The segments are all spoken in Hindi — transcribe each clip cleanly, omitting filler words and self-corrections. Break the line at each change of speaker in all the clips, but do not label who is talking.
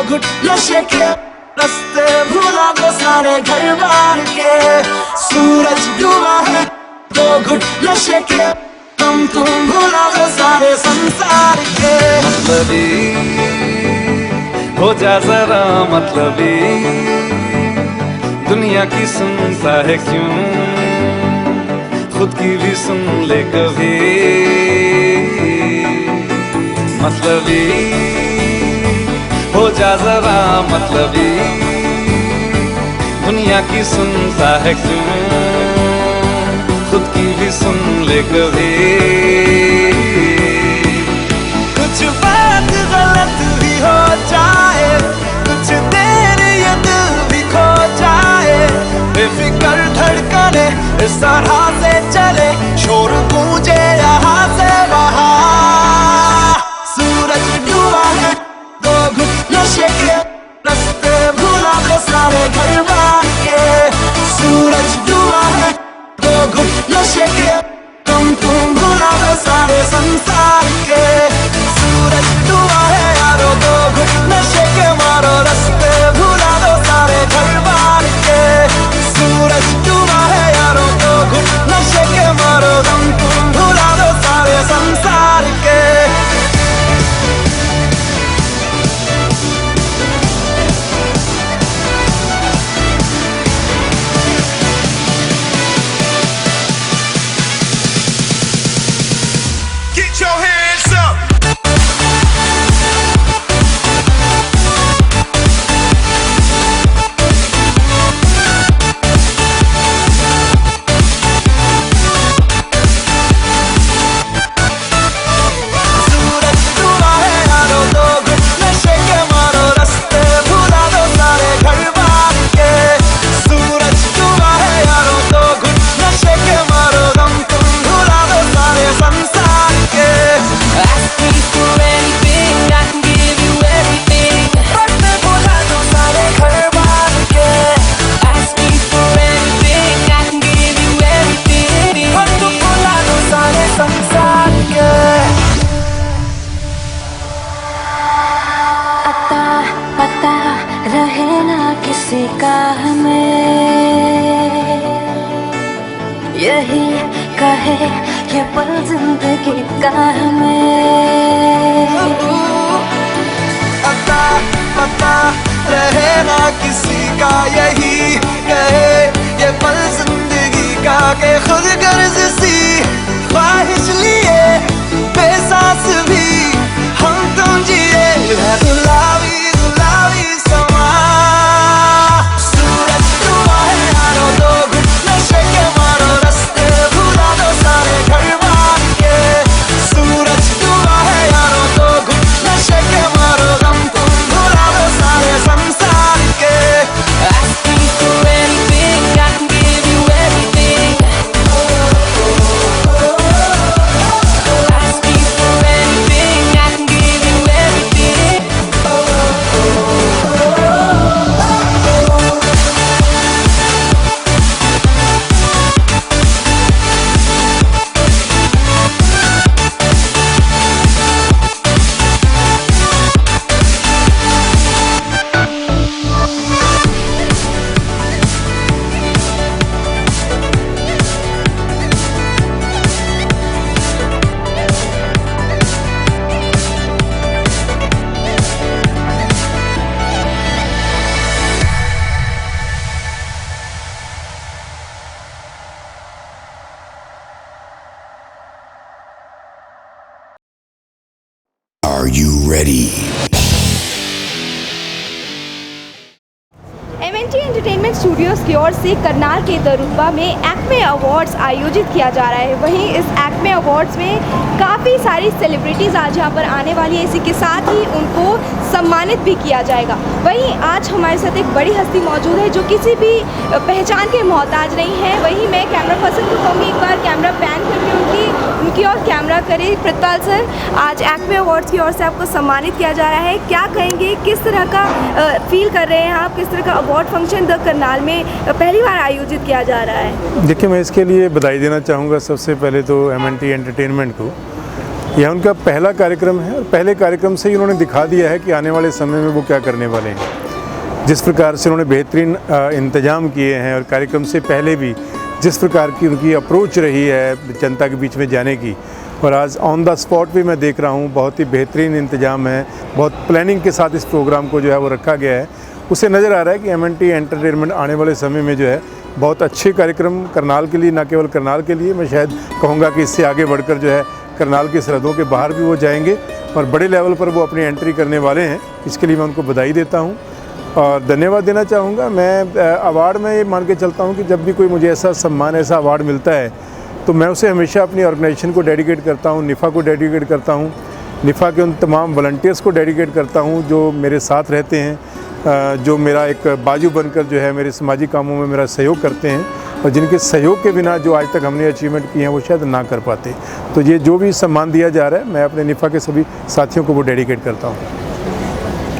घुट नशे के रास्ते भूला दो सारे घर बार के। सूरज डूबा है तो घुट नशे के, तुम भूला दो सारे संसार के।
मतलबी हो जा जरा मतलबी, दुनिया की सुनता है क्यों, खुद की भी सुन ले कभी। मतलबी हो जा जरा मतलबी, दुनिया की सुनता है क्यों, खुद की भी सुन ले कभी। कुछ बात गलत भी हो जाए, कुछ देर ये दिल भी खो जाए, बेफिक्र धड़कने इस तरह से चले, शोर गूंजे यहाँ से वहाँ। सूरज डूबा है तो घुट नशे के रास्ते भूला दो सारे घर
किसी का हमें, यही कहे ये पल जिंदगी का हमें।
अता पता रहे ना किसी का, यही कहे ये पल जिंदगी का, के खुद गर्ज सी ख्वाहिश लिए बेसास भी हम तुम जिए। गुलाबी गुलाबी समा, सूरज डूबा है यारो, दो घुट नशे के मारो, रास्ते भुला दो सारे घर बार के। सूरज डूबा है यारो, दो घुट नशे के मारो, गम तुम भुला दो सारे संसार के।
Ask me for anything, I can give you everything. Ask me for anything, I can give you everything.
Are you ready?
MNT entertainment Studios की ओर से करनाल के दरुब्बा में एक्मे अवार्ड्स आयोजित किया जा रहा है। वहीं इस एक्मे अवार्ड्स में काफ़ी सारी सेलिब्रिटीज़ आज यहाँ पर आने वाली है, इसी के साथ ही उनको सम्मानित भी किया जाएगा। वहीं आज हमारे साथ एक बड़ी हस्ती मौजूद है जो किसी भी पहचान के मोहताज नहीं है। वहीं मैं कैमरा पर्सन को कहूँगी एक बार कैमरा पैन करके उनकी और कैमरा करे। प्रतिपाल सर, आज एक्मे अवार्ड्स की ओर से आपको सम्मानित किया जा रहा है, क्या कहेंगे, किस तरह का फील कर रहे हैं आप, किस तरह का अवार्ड फंक्शन द करनाल में पहली बार आयोजित किया जा रहा है?
देखिए, मैं इसके लिए बधाई देना चाहूँगा सबसे पहले तो MNT एंटरटेनमेंट को। यह उनका पहला कार्यक्रम है और पहले कार्यक्रम से ही उन्होंने दिखा दिया है कि आने वाले समय में वो क्या करने वाले हैं। जिस प्रकार से उन्होंने बेहतरीन इंतजाम किए हैं और कार्यक्रम से पहले भी जिस प्रकार की उनकी अप्रोच रही है जनता के बीच में जाने की, और आज ऑन द स्पॉट भी मैं देख रहा हूँ बहुत ही बेहतरीन इंतजाम है, बहुत प्लानिंग के साथ इस प्रोग्राम को जो है वो रखा गया है। उससे नज़र आ रहा है कि MNT एंटरटेनमेंट आने वाले समय में जो है बहुत अच्छे कार्यक्रम करनाल के लिए, न केवल करनाल के लिए, मैं शायद कहूँगा कि इससे आगे बढ़कर जो है करनाल की सरहदों के बाहर भी वो जाएंगे और बड़े लेवल पर वो अपनी एंट्री करने वाले हैं। इसके लिए मैं उनको बधाई देता हूँ और धन्यवाद देना चाहूँगा। मैं अवार्ड में ये मान के चलता हूँ कि जब भी कोई मुझे ऐसा सम्मान, ऐसा अवार्ड मिलता है तो मैं उसे हमेशा अपनी ऑर्गेनाइजेशन को डेडिकेट करता हूँ, निफ़ा को डेडिकेट करता हूँ, निफ़ा के उन तमाम वॉलंटियर्स को डेडिकेट करता हूँ जो मेरे साथ रहते हैं, जो मेरा एक बाजू बनकर जो है मेरे सामाजिक कामों में मेरा सहयोग करते हैं और जिनके सहयोग के बिना जो आज तक हमने अचीवमेंट किए हैं वो शायद ना कर पाते। तो ये जो भी सम्मान दिया जा रहा है मैं अपने निफ़ा के सभी साथियों को वो डेडिकेट करता हूँ।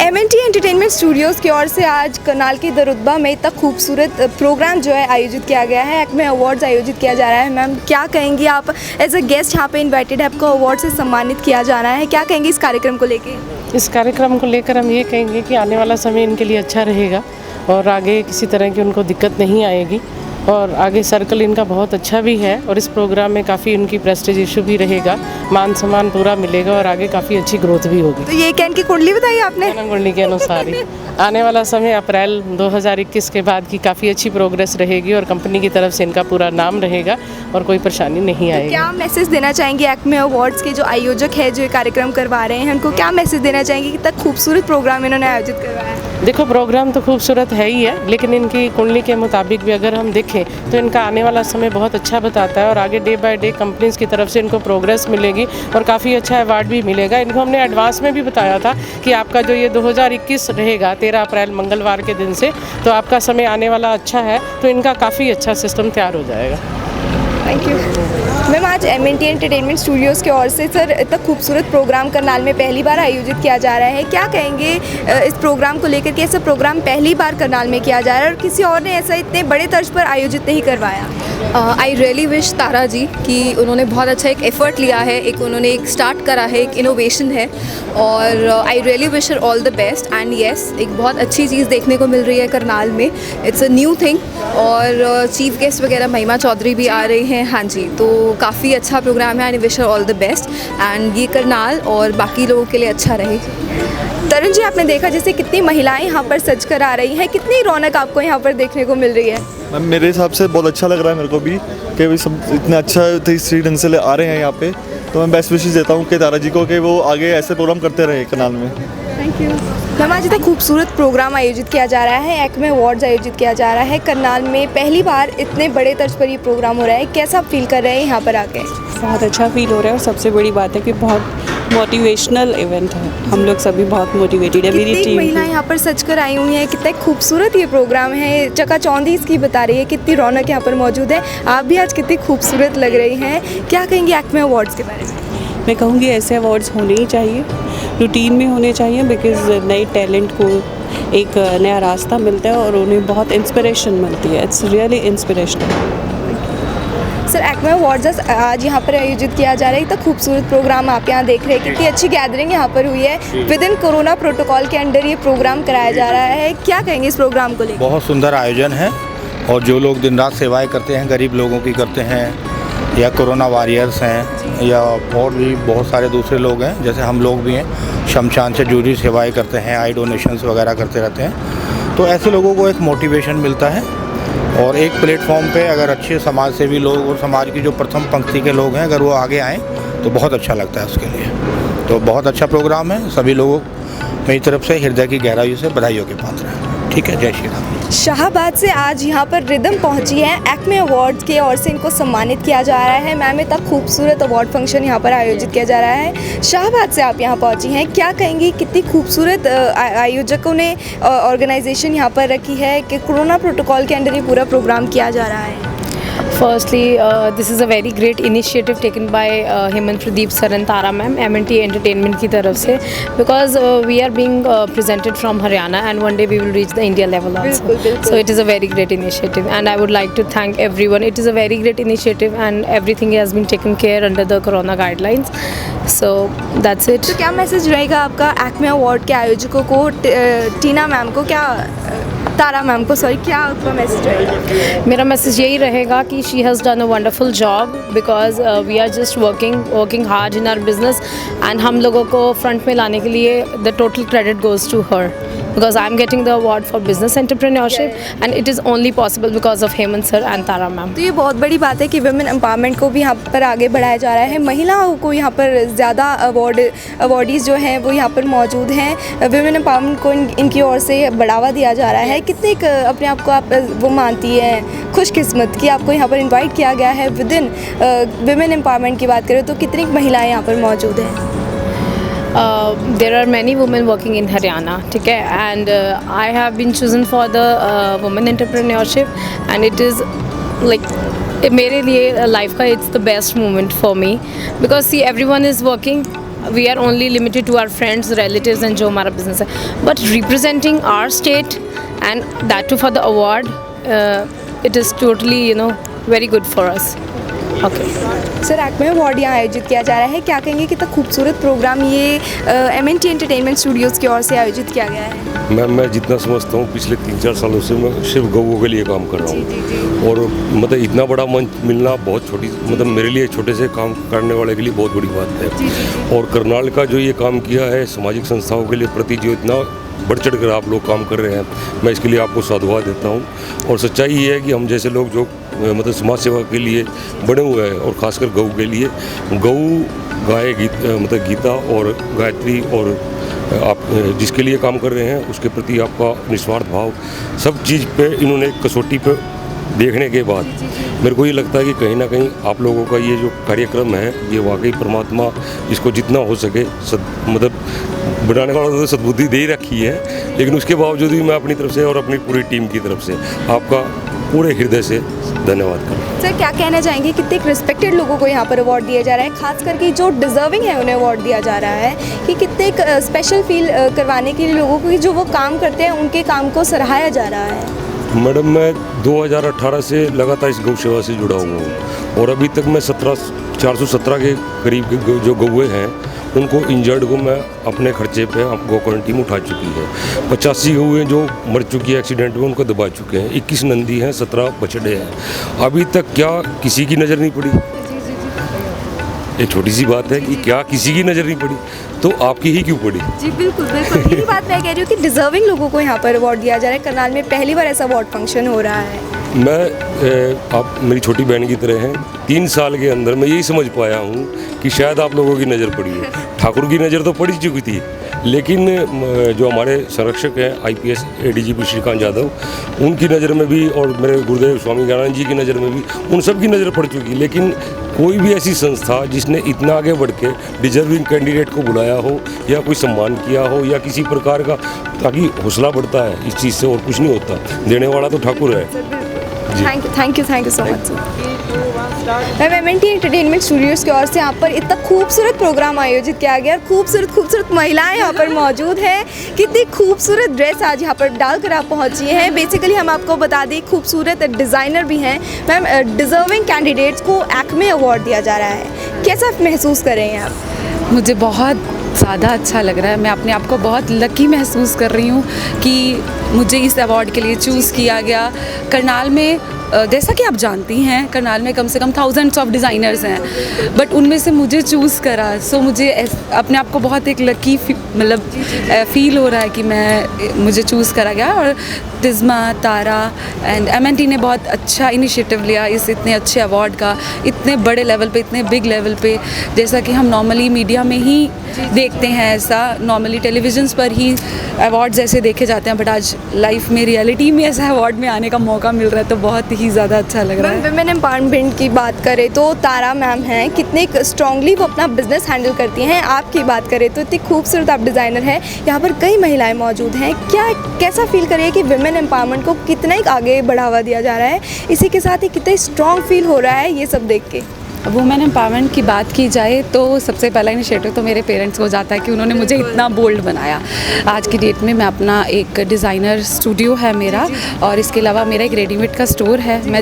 MNT एंटरटेनमेंट स्टूडियोज़ की ओर से आज करनाल के दरुब्बा में इतना खूबसूरत प्रोग्राम जो है आयोजित किया गया है, एक्मे अवार्ड्स आयोजित किया जा रहा है। मैम, क्या कहेंगी, आप एज अ गेस्ट यहाँ पे इनवाइटेड है, आपको अवार्ड से सम्मानित किया जाना है, क्या कहेंगे इस कार्यक्रम को लेके?
इस कार्यक्रम को लेकर हम ये कहेंगे कि आने वाला समय इनके लिए अच्छा रहेगा और आगे किसी तरह की उनको दिक्कत नहीं आएगी और आगे सर्कल इनका बहुत अच्छा भी है और इस प्रोग्राम में काफ़ी उनकी प्रेस्टीज इशू भी रहेगा, मान सम्मान पूरा मिलेगा और आगे काफ़ी अच्छी ग्रोथ भी होगी।
तो ये कैन की कुंडली बताई आपने?
जन्म कुंडली के अनुसार ही आने वाला समय अप्रैल 2021 के बाद की काफ़ी अच्छी प्रोग्रेस रहेगी और कंपनी की तरफ से इनका पूरा नाम रहेगा और कोई परेशानी नहीं आएगी।
क्या मैसेज देना चाहेंगे एक्मे अवार्ड्स के जो आयोजक है, जो ये कार्यक्रम करवा रहे हैं, उनको क्या मैसेज देना चाहेंगे कि इतना खूबसूरत प्रोग्राम इन्होंने आयोजित करवाया है?
देखो, प्रोग्राम तो खूबसूरत है ही है, लेकिन इनकी कुंडली के मुताबिक भी अगर हम देखें तो इनका आने वाला समय बहुत अच्छा बताता है और आगे डे बाय डे कंपनीज़ की तरफ से इनको प्रोग्रेस मिलेगी और काफ़ी अच्छा अवार्ड भी मिलेगा। इनको हमने एडवांस में भी बताया था कि आपका जो ये 2021 रहेगा 13 अप्रैल मंगलवार के दिन से, तो आपका समय आने वाला अच्छा है, तो इनका काफ़ी अच्छा सिस्टम तैयार हो जाएगा।
Thank you ma'am. आज M&T एंटरटेनमेंट स्टूडियोज़ की ओर से सर इतना खूबसूरत प्रोग्राम करनाल में पहली बार आयोजित किया जा रहा है, क्या कहेंगे इस प्रोग्राम को लेकर कि ऐसा प्रोग्राम पहली बार करनाल में किया जा रहा है और किसी और ने ऐसा इतने बड़े तर्ज पर आयोजित नहीं करवाया?
आई रियली विश तारा जी कि उन्होंने बहुत अच्छा एक एफ़र्ट लिया है, एक उन्होंने एक स्टार्ट करा है, एक इनोवेशन है और I really wish her all the best and yes एक बहुत अच्छी चीज़ देखने को मिल रही है करनाल में, इट्स अ न्यू थिंग और चीफ गेस्ट वगैरह महिमा चौधरी भी आ रही हैं। हाँ जी, तो काफ़ी अच्छा प्रोग्राम है and wish her all the best and ये करनाल और बाकी लोगों के लिए अच्छा रहे।
तरुण जी, आपने देखा जैसे कितनी महिलाएं यहाँ पर सज कर आ रही हैं, कितनी रौनक आपको यहाँ पर देखने को मिल रही है?
मैम मेरे हिसाब से बहुत अच्छा लग रहा है मेरे को भी कि भाई सब इतना अच्छा इसी ढंग से आ रहे हैं यहाँ पे, तो मैं बेस्ट विशेस देता हूँ कि तारा जी को कि वो आगे ऐसे प्रोग्राम करते रहे करनाल में।
Thank you ma'am. आज इतना खूबसूरत प्रोग्राम आयोजित किया जा रहा है, एक्मे अवार्ड्स आयोजित किया जा रहा है करनाल में, पहली बार इतने बड़े तर्ज पर ये प्रोग्राम हो रहा है, कैसा फील कर रहे हैं यहाँ पर आके?
बहुत अच्छा फील हो रहा है और सबसे बड़ी बात है कि बहुत मोटिवेशनल इवेंट है, हम लोग सभी बहुत मोटिवेटेड है। मेरी टीम
महिलाएं यहाँ पर सज कर आई हुई हैं, कितना खूबसूरत ये प्रोग्राम है, चकाचौंधी इसकी बता रही है, कितनी रौनक यहाँ पर मौजूद है। आप भी आज कितनी खूबसूरत लग रही हैं, क्या कहेंगे एक्मे अवार्ड्स के बारे में?
मैं कहूँगी ऐसे अवार्ड्स होने ही चाहिए, रूटीन में होने चाहिए बिकॉज नए टैलेंट को एक नया रास्ता मिलता है और उन्हें बहुत इंस्पिरेशन मिलती है। It's really inspirational.
Sir Acme awards आज यहाँ पर आयोजित किया जा रहा है, इतना खूबसूरत प्रोग्राम आप यहाँ देख रहे हैं, कितनी अच्छी गैदरिंग यहाँ पर हुई है, विद इन कोरोना प्रोटोकॉल के अंडर ये प्रोग्राम कराया जा रहा है, क्या कहेंगे इस प्रोग्राम को लेकर?
बहुत सुंदर आयोजन है और जो लोग दिन रात सेवाएं करते हैं, गरीब लोगों की करते हैं या कोरोना वॉरियर्स हैं या और भी बहुत सारे दूसरे लोग हैं, जैसे हम लोग भी हैं, शमशान से जुड़ी सेवाएं करते हैं, आई डोनेशंस वगैरह करते रहते हैं, तो ऐसे लोगों को एक मोटिवेशन मिलता है और एक प्लेटफॉर्म पे अगर अच्छे समाज सेवी लोग और समाज की जो प्रथम पंक्ति के लोग हैं अगर वो आगे आएँ तो बहुत अच्छा लगता है उसके लिए। तो बहुत अच्छा प्रोग्राम है, सभी लोगों मेरी तरफ से हृदय की गहराइयों से बधाइयों के पात्र हैं। ठीक है, जय श्री राम।
शाहबाद से आज यहाँ पर रिदम पहुँची है, एक्मे अवार्ड्स के ओर से इनको सम्मानित किया जा रहा है। मैम इतना खूबसूरत अवार्ड फंक्शन यहाँ पर आयोजित किया जा रहा है, शाहबाद से आप यहाँ पहुँची हैं, क्या कहेंगी कितनी खूबसूरत आयोजकों ने ऑर्गेनाइजेशन यहाँ पर रखी है कि कोरोना प्रोटोकॉल के अंडर ये पूरा प्रोग्राम किया जा रहा है?
Firstly, this is a very great initiative taken by Hemant Pradeep sir and Tara ma'am, M&T Entertainment की तरफ से, because we are being presented from Haryana and one day we will reach the India level also.
बिल्कुल।
So it is a very great initiative and I would like to thank everyone. It is a very great initiative and everything has been taken care under the Corona guidelines. So that's it.
तो क्या मैसेज रहेगा आपका एक्मे अवार्ड के आयोजकों को, टीना मैम को, क्या तारा मैम को, सॉरी, क्या आपका मैसेज रहेगा?
मेरा मैसेज यही रहेगा कि she has done a wonderful job because we are just working hard in our business and हम लोगों को फ्रंट में लाने के लिए the total credit goes to her because I am getting the award for business entrepreneurship and it is only possible because of Hemant sir and Tara ma'am.
तो ये बहुत बड़ी बात है कि वुमेन एम्पावरमेंट को भी यहाँ पर आगे बढ़ाया जा रहा है, महिलाओं को यहाँ पर ज़्यादा अवार्डीज़ जो हैं वो यहाँ पर मौजूद हैं, वुमेन एम्पावरमेंट को इनकी ओर से बढ़ावा दिया जा रहा है। कितने अपने आप को आप वो मानती हैं खुशकिस्मत कि आपको यहाँ पर इन्वाइट किया गया है विद इन वुमेन एम्पावरमेंट की बात करें तो कितनी महिलाएँ यहाँ पर मौजूद हैं?
There are many women working in Haryana, ठीक है, and I have been chosen for the women entrepreneurship and it is like मेरे लिए life का it's the best moment for me because see everyone is working, we are only limited to our friends, relatives and जो हमारा business है, but representing our state and that too for the award, it is totally very good for us. Okay.
Sir Acme award यहाँ आयोजित किया जा रहा है, क्या कहेंगे कितना खूबसूरत प्रोग्राम ये M&T एंटरटेनमेंट स्टूडियोज़ की ओर से आयोजित किया गया है?
मैं जितना समझता हूँ पिछले 3-4 सालों से मैं सिर्फ गौओं के लिए काम कर रहा हूँ और मतलब इतना बड़ा मंच मिलना बहुत छोटी, मतलब मेरे लिए छोटे से काम करने वाले के लिए बहुत बड़ी बात है। और करनाल का जो ये काम किया है सामाजिक संस्थाओं के लिए प्रति जो इतना बढ़ चढ़ कर आप लोग काम कर रहे हैं, मैं इसके लिए आपको साधुवाद देता हूँ। और सच्चाई ये है कि हम जैसे लोग जो मतलब समाज सेवा के लिए बने हुए हैं और ख़ासकर गऊ के लिए, गऊ गाय मतलब गीता और गायत्री और आप जिसके लिए काम कर रहे हैं उसके प्रति आपका निस्वार्थ भाव, सब चीज़ पे इन्होंने कसौटी पे देखने के बाद मेरे को ये लगता है कि कहीं ना कहीं आप लोगों का ये जो कार्यक्रम है ये वाकई परमात्मा इसको जितना हो सके मतलब बनाने वालों ने तो सद्बुद्धि दे ही रखी है, लेकिन उसके बावजूद भी मैं अपनी तरफ से और अपनी पूरी टीम की तरफ से आपका पूरे हृदय से धन्यवाद करता हूँ।
सर क्या कहना चाहेंगे, कितने रिस्पेक्टेड लोगों को यहाँ पर अवार्ड दिया जा रहा है, खास करके जो डिजर्विंग है उन्हें अवार्ड दिया जा रहा है, कि कितने स्पेशल फील करवाने के लिए लोगों को कि जो वो काम करते हैं उनके काम को सराहाया जा रहा है।
मैडम मैं 2018 से लगातार इस गौ सेवा से जुड़ा हुआ हूँ और अभी तक मैं 417 के करीब के जो गौए हैं उनको इंजर्ड को मैं अपने खर्चे पे गौ क्वारंटीन उठा चुकी है। 85 गौएँ जो मर चुकी है एक्सीडेंट में उनको दबा चुके हैं। 21 नंदी हैं, 17 बछड़े हैं। अभी तक क्या किसी की नज़र नहीं पड़ी? एक छोटी सी बात है कि क्या किसी की नज़र नहीं पड़ी, तो आपकी ही क्यों पड़ी?
जी बिल्कुल बिल्कुल, यही बात मैं कह रही हूँ कि डिजर्विंग लोगों को यहाँ पर अवार्ड दिया जा रहा है। करनाल में पहली बार ऐसा अवार्ड फंक्शन हो रहा है।
मैं आप मेरी छोटी बहन की तरह हैं। 3 साल के अंदर मैं यही समझ पाया हूँ कि शायद आप लोगों की नज़र पड़ी है। ठाकुर की नज़र तो पड़ी चुकी थी, लेकिन जो हमारे संरक्षक हैं IPS ADGP श्रीकांत यादव, उनकी नज़र में भी और मेरे गुरुदेव स्वामी ज्ञानानंद जी की नज़र में भी उन सब की नज़र पड़ चुकी। लेकिन कोई भी ऐसी संस्था जिसने इतना आगे बढ़ के डिजर्विंग कैंडिडेट को बुलाया हो या कोई सम्मान किया हो या किसी प्रकार का, ताकि हौसला बढ़ता है इस चीज़ से, और कुछ नहीं होता। देने वाला तो ठाकुर है।
Thank you so much sir. MNT entertainment Studios की ओर से यहाँ पर इतना खूबसूरत प्रोग्राम आयोजित किया गया और खूबसूरत महिलाएं यहाँ पर मौजूद हैं। कितनी खूबसूरत ड्रेस आज यहाँ पर डालकर आप पहुँची हैं। बेसिकली हम आपको बता दें खूबसूरत डिज़ाइनर भी हैं। मैम डिज़र्विंग कैंडिडेट्स को एक्मे अवार्ड दिया जा रहा है, कैसा महसूस कर रहे हैं आप?
मुझे बहुत ज़्यादा अच्छा लग रहा है। मैं अपने आप को बहुत लकी महसूस कर रही हूँ कि मुझे इस अवार्ड के लिए चूज़ किया गया। करनाल में जैसा कि आप जानती हैं, करनाल में कम से कम थाउजेंड्स ऑफ डिज़ाइनर्स हैं, बट उनमें से मुझे चूज़ करा। सो मुझे अपने आप को बहुत एक लकी मतलब फ़ील हो रहा है कि मुझे चूज़ करा गया। और तिज़्मा, तारा एंड MNT ने बहुत अच्छा इनिशिएटिव लिया इस इतने अच्छे अवार्ड का, इतने बड़े लेवल पे, इतने बिग लेवल पे। जैसा कि हम नॉर्मली मीडिया में ही देखते हैं, ऐसा नॉर्मली टेलीविजन्स पर ही अवार्ड्स ऐसे देखे जाते हैं, बट आज लाइफ में रियलिटी में ऐसा अवार्ड में आने का मौका मिल रहा है, तो बहुत ही ज़्यादा अच्छा लग रहा है।
वुमेन एम्पावरमेंट की बात करें तो तारा मैम हैं, कितने स्ट्रांगली वो अपना बिजनेस हैंडल करती हैं। आपकी बात करें तो इतनी खूबसूरत आप डिज़ाइनर हैं, यहाँ पर कई महिलाएं मौजूद हैं। कैसा फील करिए कि वुमेन एम्पावरमेंट को कितना ही आगे बढ़ावा दिया जा रहा है, इसी के साथ ही कितना स्ट्रॉन्ग फील हो रहा है ये सब देख के?
वुमेन एम्पावरमेंट की बात की जाए तो सबसे पहला इनिशिएटिव तो मेरे पेरेंट्स को जाता है कि उन्होंने मुझे इतना बोल्ड बनाया। आज की डेट में मैं अपना एक डिज़ाइनर स्टूडियो है मेरा, और इसके अलावा मेरा एक रेडीमेड का स्टोर है। मैं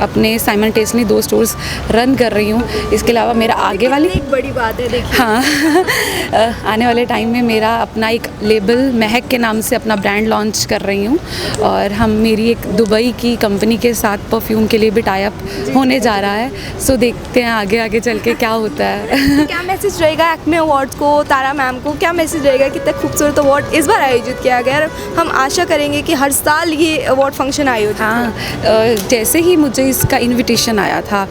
अपने साइमल्टेनियसली 2 स्टोर्स रन कर रही हूँ। इसके अलावा मेरा आगे वाली
एक बड़ी बात है, देखिए
हाँ आने वाले टाइम में मेरा अपना एक लेबल महक के नाम से अपना ब्रांड लॉन्च कर रही हूँ, और मेरी एक दुबई की कंपनी के साथ परफ्यूम के लिए भी टाई अप होने जा रहा है। सो देखते हैं आगे चल के क्या होता है।
क्या मैसेज रहेगा एक्मे अवार्ड्स को, तारा मैम को क्या मैसेज रहेगा? कितना खूबसूरत अवार्ड इस बार आयोजित किया गया, हम आशा करेंगे कि हर साल ये अवार्ड फंक्शन आयोजित।
हाँ, जैसे ही मुझे इसका इनविटेशन आया था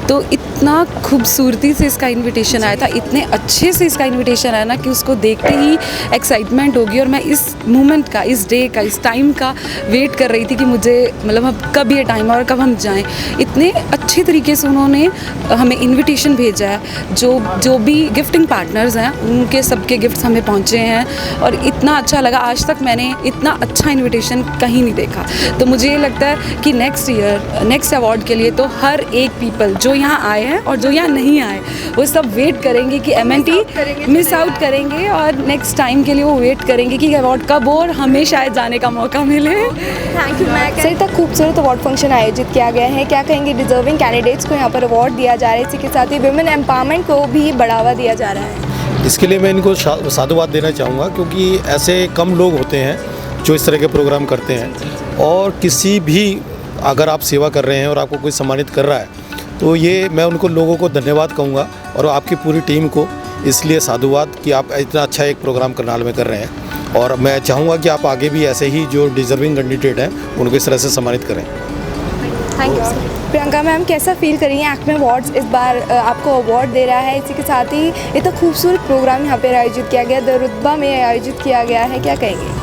तो इतना खूबसूरती से इसका इनविटेशन आया था, इतने अच्छे से इसका इनविटेशन आया ना कि उसको देखते ही एक्साइटमेंट होगी। और मैं इस मोमेंट का, इस डे का, इस टाइम का वेट कर रही थी कि मुझे मतलब अब कब ये टाइम और कब हम जाएं। इतने अच्छे तरीके से उन्होंने हमें इनविटेशन भेजा है। जो भी गिफ्टिंग पार्टनर्स हैं उनके सबके गिफ्ट्स हमें पहुंचे हैं, और इतना अच्छा लगा। आज तक मैंने इतना अच्छा इनविटेशन कहीं नहीं देखा। तो मुझे ये लगता है कि नेक्स्ट अवार्ड के लिए तो हर एक पीपल जो यहाँ आए हैं और जो यहाँ नहीं आए, वो सब वेट करेंगे कि MNT मिस आउट करेंगे, और नेक्स्ट टाइम के लिए वो वेट करेंगे कि अवार्ड कब हो और हमें शायद जाने का मौका मिले।
Thank you ma'am. सर इतना खूबसूरत अवार्ड फंक्शन आयोजित किया गया है, क्या कहेंगे? डिजर्विंग कैंडिडेट्स को यहाँ पर अवार्ड दिया जा रहा है, इसी के साथ ही वुमेन एम्पावरमेंट को भी बढ़ावा दिया जा रहा है।
इसके लिए मैं इनको साधुवाद देना चाहूँगा, क्योंकि ऐसे कम लोग होते हैं जो इस तरह के प्रोग्राम करते हैं। और किसी भी अगर आप सेवा कर रहे हैं और आपको कोई सम्मानित कर रहा है, तो ये मैं उनको लोगों को धन्यवाद कहूँगा, और आपकी पूरी टीम को इसलिए साधुवाद कि आप इतना अच्छा एक प्रोग्राम करनाल में कर रहे हैं। और मैं चाहूँगा कि आप आगे भी ऐसे ही जो डिजर्विंग कैंडिडेट हैं उनको इस तरह से सम्मानित करें।
Thank you sir. Priyanka ma'am कैसा फील कर रही हैं? एक्मे अवार्ड्स इस बार आपको अवार्ड दे रहा है, इसी के साथ ही इतना खूबसूरत प्रोग्राम यहाँ पर आयोजित किया गया, दरुतबा में आयोजित किया गया है, क्या कहेंगे?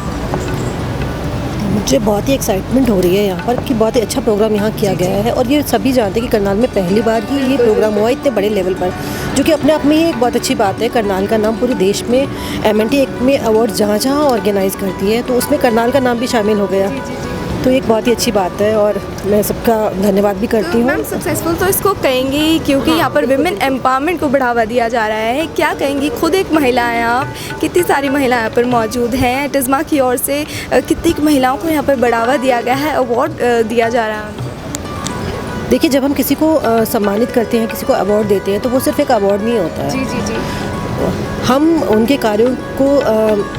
मुझे बहुत ही एक्साइटमेंट हो रही है यहाँ पर कि बहुत ही अच्छा प्रोग्राम यहाँ किया गया है। और ये सभी जानते हैं कि करनाल में पहली बार ही ये प्रोग्राम हुआ इतने बड़े लेवल पर, जो कि अपने आप में ही एक बहुत अच्छी बात है। करनाल का नाम पूरे देश में MNT एक्मे अवार्ड जहाँ ऑर्गेनाइज़ करती है, तो उसमें करनाल का नाम भी शामिल हो गया। तो एक बहुत ही अच्छी बात है और मैं सबका धन्यवाद भी करती हूँ।
मैम सक्सेसफुल तो इसको कहेंगे क्योंकि यहाँ पर विमेन एम्पावरमेंट को बढ़ावा दिया जा रहा है, क्या कहेंगी? खुद एक महिला हैं आप, कितनी सारी महिलाएं यहाँ पर मौजूद हैं, टिज़्मा की ओर से कितनी महिलाओं को यहाँ पर बढ़ावा दिया गया है, अवार्ड दिया जा रहा है?
देखिए, जब हम किसी को सम्मानित करते हैं, किसी को अवार्ड देते हैं, तो वो सिर्फ एक अवार्ड नहीं होता है।
जी जी जी।
हम उनके कार्यों को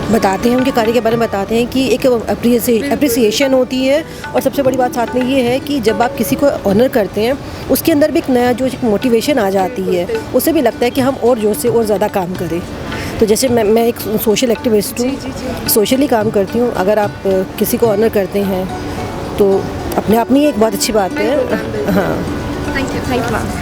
बताते हैं, उनके कार्य के बारे में बताते हैं कि एक अप्रिसिएशन होती है। और सबसे बड़ी बात साथ में ये है कि जब आप किसी को ऑनर करते हैं, उसके अंदर भी एक नया जो एक मोटिवेशन आ जाती है, उससे भी लगता है कि हम और जोर से और ज़्यादा काम करें। तो जैसे मैं एक सोशल एक्टिविस्ट हूँ, सोशली काम करती हूँ। अगर आप किसी को ऑनर करते हैं तो अपने आप में एक बहुत अच्छी बात है। हाँ,
thank you ma'am.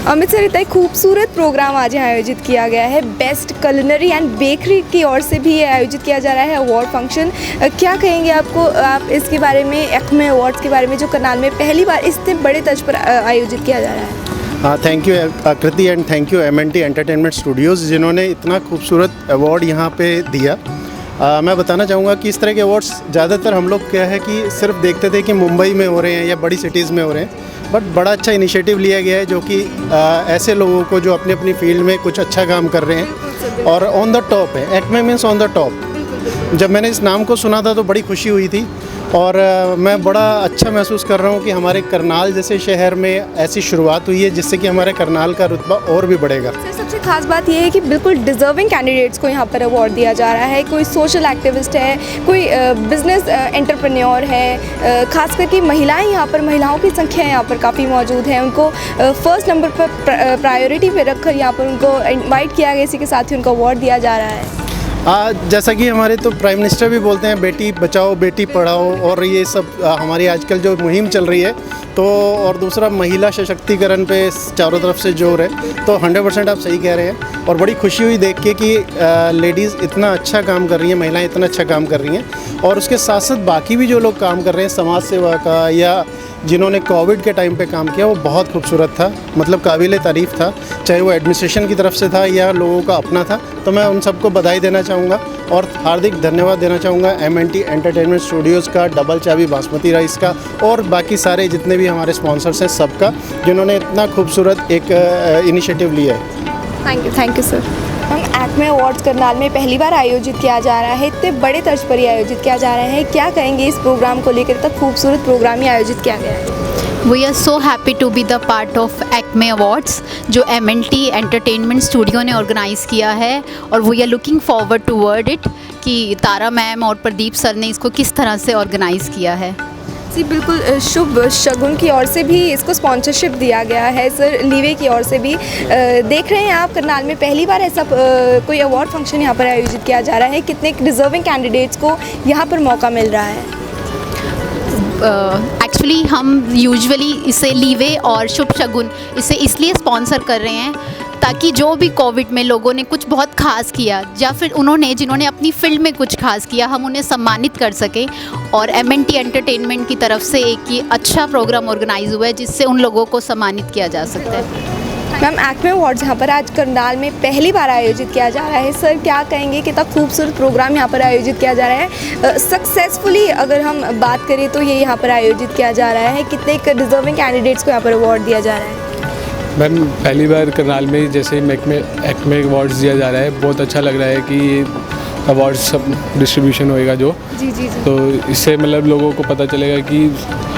Amit sir, इतना खूबसूरत प्रोग्राम आज यहाँ आयोजित किया गया है, बेस्ट कलिनरी एंड बेकरी की ओर से भी ये आयोजित किया जा रहा है अवार्ड फंक्शन। क्या कहेंगे आप इसके बारे में, एक्मे अवार्ड्स के बारे में, जो करनाल में पहली बार इतने बड़े तर्ज पर आयोजित किया जा रहा है?
थैंक यू आकृति and thank you MNT entertainment Studios जिन्होंने इतना खूबसूरत अवार्ड यहाँ पे दिया। मैं बताना चाहूँगा कि इस तरह के अवार्ड्स ज़्यादातर हम लोग क्या है कि सिर्फ देखते थे कि मुंबई में हो रहे हैं या बड़ी सिटीज़ में हो रहे हैं, बट बड़ा अच्छा इनिशिएटिव लिया गया है जो कि ऐसे लोगों को जो अपनी अपनी फील्ड में कुछ अच्छा काम कर रहे हैं और ऑन द टॉप है। Acme means on the top. जब मैंने इस नाम को सुना था तो बड़ी खुशी हुई थी और मैं बड़ा अच्छा महसूस कर रहा हूँ कि हमारे करनाल जैसे शहर में ऐसी शुरुआत हुई है जिससे कि हमारे करनाल का रुतबा और भी बढ़ेगा।
सबसे खास बात यह है कि बिल्कुल डिजर्विंग कैंडिडेट्स को यहाँ पर अवार्ड दिया जा रहा है। कोई सोशल एक्टिविस्ट है, कोई बिजनेस एंटरप्रेन्योर है, खास करके महिलाएं यहाँ पर, महिलाओं की संख्या यहाँ पर काफ़ी मौजूद है। उनको फर्स्ट नंबर पर प्रायोरिटी पे रखकर यहाँ पर उनको इन्वाइट किया गया, इसी के साथ ही उनको अवार्ड दिया जा रहा है।
जैसा कि हमारे तो प्राइम मिनिस्टर भी बोलते हैं बेटी बचाओ बेटी पढ़ाओ, और ये सब हमारी आजकल जो मुहिम चल रही है, तो और दूसरा महिला सशक्तिकरण पे चारों तरफ से जोर है, तो 100% आप सही कह रहे हैं। और बड़ी खुशी हुई देख के कि लेडीज़ इतना अच्छा काम कर रही हैं, महिलाएं इतना अच्छा काम कर रही हैं। और उसके साथ साथ बाकी भी जो लोग काम कर रहे हैं समाज सेवा का या जिन्होंने कोविड के टाइम पे काम किया, वो बहुत खूबसूरत था, मतलब काबिल तारीफ़ था, चाहे वो एडमिनिस्ट्रेशन की तरफ से था या लोगों का अपना था। तो मैं उन सबको बधाई देना चाहूँगा और हार्दिक धन्यवाद देना चाहूँगा MNT एंटरटेनमेंट स्टूडियोज़ का, डबल चाबी बासमती राइस का और बाकी सारे जितने भी हमारे स्पॉन्सर्स हैं सबका, जिन्होंने इतना खूबसूरत एक इनिशिएटिव लिया है।
Thank you sir. हम एक्मे अवार्ड्स करनाल में पहली बार आयोजित किया जा रहा है, इतने बड़े तर्ज पर ही आयोजित किया जा रहा है, क्या कहेंगे इस प्रोग्राम को लेकर? इतना खूबसूरत प्रोग्राम ही आयोजित किया गया है।
We are so happy to be the part of Acme awards जो MNT एंटरटेनमेंट स्टूडियो ने ऑर्गेनाइज़ किया है, और we are looking forward toward it कि तारा मैम और प्रदीप सर ने इसको किस तरह से ऑर्गेनाइज़ किया है।
जी बिल्कुल, शुभ शगुन की ओर से भी इसको स्पॉन्सरशिप दिया गया है, सर लीवे की ओर से भी। देख रहे हैं आप, करनाल में पहली बार ऐसा कोई अवार्ड फंक्शन यहाँ पर आयोजित किया जा रहा है। कितने डिज़र्विंग कैंडिडेट्स को यहाँ पर मौका मिल रहा है?
एक्चुअली हम यूजुअली इसे लीवे और शुभ शगुन इसे इसलिए स्पॉन्सर कर रहे हैं ताकि जो भी कोविड में लोगों ने कुछ बहुत खास किया या फिर जिन्होंने अपनी फील्ड में कुछ खास किया, हम उन्हें सम्मानित कर सकें। और MNT एंटरटेनमेंट की तरफ से एक ये अच्छा प्रोग्राम ऑर्गेनाइज हुआ है जिससे उन लोगों को सम्मानित किया जा सकता है।
मैम, एक्मे अवार्ड्स यहाँ पर आज करनाल में पहली बार आयोजित किया जा रहा है, सर क्या कहेंगे? कितना खूबसूरत प्रोग्राम यहाँ पर आयोजित किया जा रहा है। सक्सेसफुली अगर हम बात करें तो ये यहाँ पर आयोजित किया जा रहा है, कितने डिजर्विंग कैंडिडेट्स को यहाँ पर अवार्ड दिया जा रहा है?
मैम, पहली बार करनाल में जैसे एक्मे अवार्ड्स दिया जा रहा है, बहुत अच्छा लग रहा है कि अवार्ड्स सब डिस्ट्रीब्यूशन होएगा जो
जी जी जी।
तो इससे मतलब लोगों को पता चलेगा कि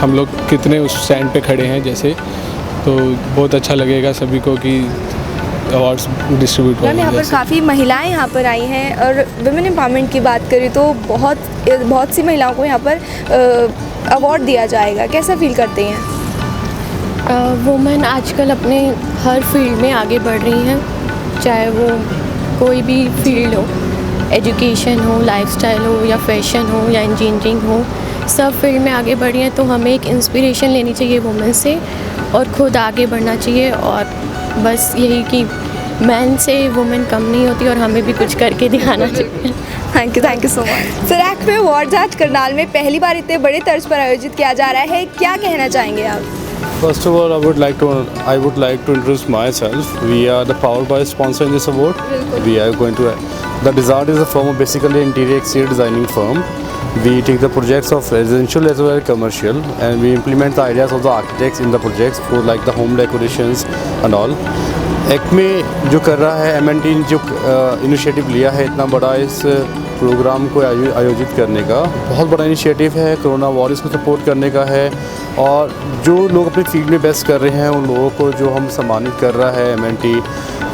हम लोग कितने उस स्टैंड पे खड़े हैं जैसे, तो बहुत अच्छा लगेगा सभी को कि अवार्ड्स डिस्ट्रीब्यूट हो।
यहाँ पर काफ़ी महिलाएं यहाँ पर आई हैं, और वुमेन एम्पावरमेंट की बात करें तो बहुत सी महिलाओं को यहाँ पर अवार्ड दिया जाएगा, कैसा फील करते हैं?
वुमेन आजकल अपने हर फील्ड में आगे बढ़ रही हैं, चाहे वो कोई भी फील्ड हो, एजुकेशन हो, लाइफस्टाइल हो या फैशन हो या इंजीनियरिंग हो, सब फील्ड में आगे बढ़ रही हैं। तो हमें एक इंस्पिरेशन लेनी चाहिए वुमेन से और ख़ुद आगे बढ़ना चाहिए, और बस यही कि मैन से वुमेन कम नहीं होती और हमें भी कुछ करके दिखाना चाहिए।
Thank you so much sir. Acme awards आज करनाल में पहली बार इतने बड़े तर्ज पर आयोजित किया जा रहा है, क्या कहना चाहेंगे आप?
First of all, I would like to introduce myself. We are the Powered by sponsor in this award. We are going to. The Dizard is a firm of basically interior exterior designing firm, We take the projects of residential as well as commercial, and we implement the ideas of the architects in the projects for like the home decorations and all. Acme जो कर रहा है, MNT जो इनिशिएटिव लिया है इतना बड़ा इस प्रोग्राम को आयोजित करने का, बहुत बड़ा इनिशिएटिव है। कोरोना वॉरियर्स को सपोर्ट करने का है, और जो लोग अपने फील्ड में बेस्ट कर रहे हैं उन लोगों को जो हम सम्मानित कर रहा है MNT,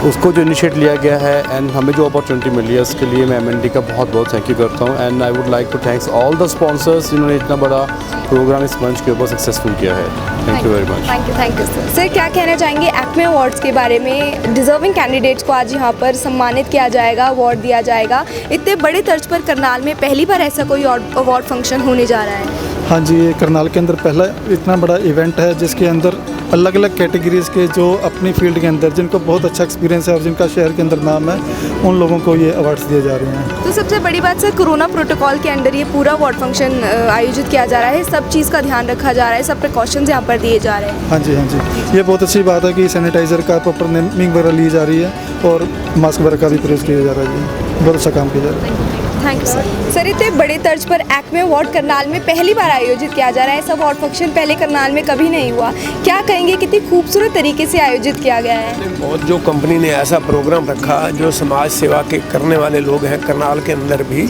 उसको जो इनिशिएट लिया गया है एंड हमें जो अपॉर्चुनिटी मिली है उसके लिए मैं MNT का बहुत बहुत थैंक यू करता हूँ। And I would like to thanks all the sponsors जिन्होंने इतना बड़ा प्रोग्राम इस मंच के ऊपर सक्सेसफुल किया है। Thank you very much.
Thank you sir. Sir क्या कहना चाहेंगे एक्मे अवार्ड्स के बारे में? डिजर्विंग कैंडिडेट्स को आज यहाँ पर सम्मानित किया जाएगा, अवार्ड दिया जाएगा। इतने बड़े तर्ज पर करनाल में पहली बार ऐसा कोई अवार्ड फंक्शन होने जा रहा है।
हाँ जी, ये करनाल के अंदर पहला इतना बड़ा इवेंट है जिसके अंदर अलग अलग कैटेगरीज़ के जो अपनी फील्ड के अंदर जिनको बहुत अच्छा एक्सपीरियंस है और जिनका शहर के अंदर नाम है, उन लोगों को ये अवार्ड्स दिए जा रहे हैं।
तो सबसे बड़ी बात सर, कोरोना प्रोटोकॉल के अंदर ये पूरा अवार्ड फंक्शन आयोजित किया जा रहा है, सब चीज़ का ध्यान रखा जा रहा है, सब प्रिकॉशंस यहाँ पर दिए जा रहे हैं।
हाँ जी, हाँ जी, ये बहुत अच्छी बात है कि सैनिटाइज़र का प्रॉपर नेमिंग वगैरह ली जा रही है और मास्क वगैरह का भी प्रयोग किया जा रहा है। बहुत अच्छा काम किया जा रहा है।
Thank you sir. सर इतने बड़े तर्ज पर एक्मे अवार्ड करनाल में पहली बार आयोजित किया जा रहा है। ऐसा अवार्ड फंक्शन पहले करनाल में कभी नहीं हुआ। क्या कहेंगे, कितनी खूबसूरत तरीके से आयोजित किया गया है?
बहुत जो कंपनी ने ऐसा प्रोग्राम रखा, जो समाज सेवा के करने वाले लोग हैं करनाल के अंदर भी,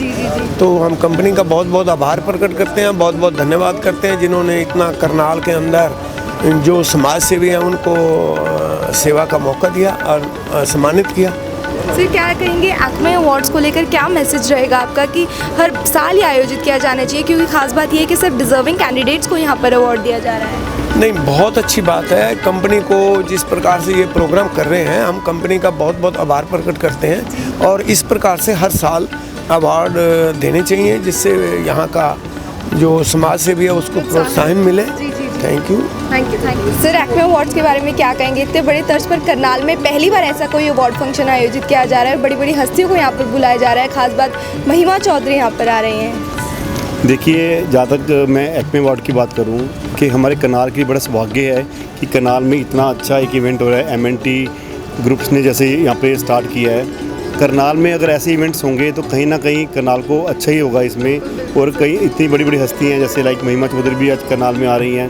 तो हम कंपनी का बहुत बहुत आभार प्रकट करते हैं, बहुत बहुत धन्यवाद करते हैं जिन्होंने इतना करनाल के अंदर जो समाज सेवी हैं उनको सेवा का मौका दिया और सम्मानित किया।
सर क्या कहेंगे एक्मे अवार्ड्स को लेकर, क्या मैसेज रहेगा आपका कि हर साल ही आयोजित किया जाना चाहिए? क्योंकि खास बात यह है कि सिर्फ डिजर्विंग कैंडिडेट्स को यहाँ पर अवार्ड दिया जा रहा है।
नहीं, बहुत अच्छी बात है। कंपनी को जिस प्रकार से ये प्रोग्राम कर रहे हैं, हम कंपनी का बहुत बहुत आभार प्रकट करते हैं और इस प्रकार से हर साल अवार्ड देने चाहिए जिससे यहाँ का जो समाज सेवी है उसको प्रोत्साहन मिले। Thank you.
Sir Acme awards के बारे में क्या कहेंगे? इतने बड़े तर्ज पर करनाल में पहली बार ऐसा कोई अवार्ड फंक्शन आयोजित किया जा रहा है, बड़ी बड़ी हस्तियों को यहाँ पर बुलाया जा रहा है, खास बात महिमा चौधरी यहाँ पर आ रही हैं।
देखिए, जहाँ तक मैं एक्मे अवार्ड की बात करूँ कि हमारे करनाल की बड़ा सौभाग्य है कि करनाल में इतना अच्छा एक इवेंट हो रहा है। MNT ग्रुप्स ने जैसे यहाँ पे स्टार्ट किया है। करनाल में अगर ऐसे इवेंट्स होंगे तो कहीं ना कहीं करनाल को अच्छा ही होगा इसमें। और कई इतनी बड़ी बड़ी हस्ती हैं जैसे लाइक महिमा चौधरी भी आज करनाल में आ रही हैं,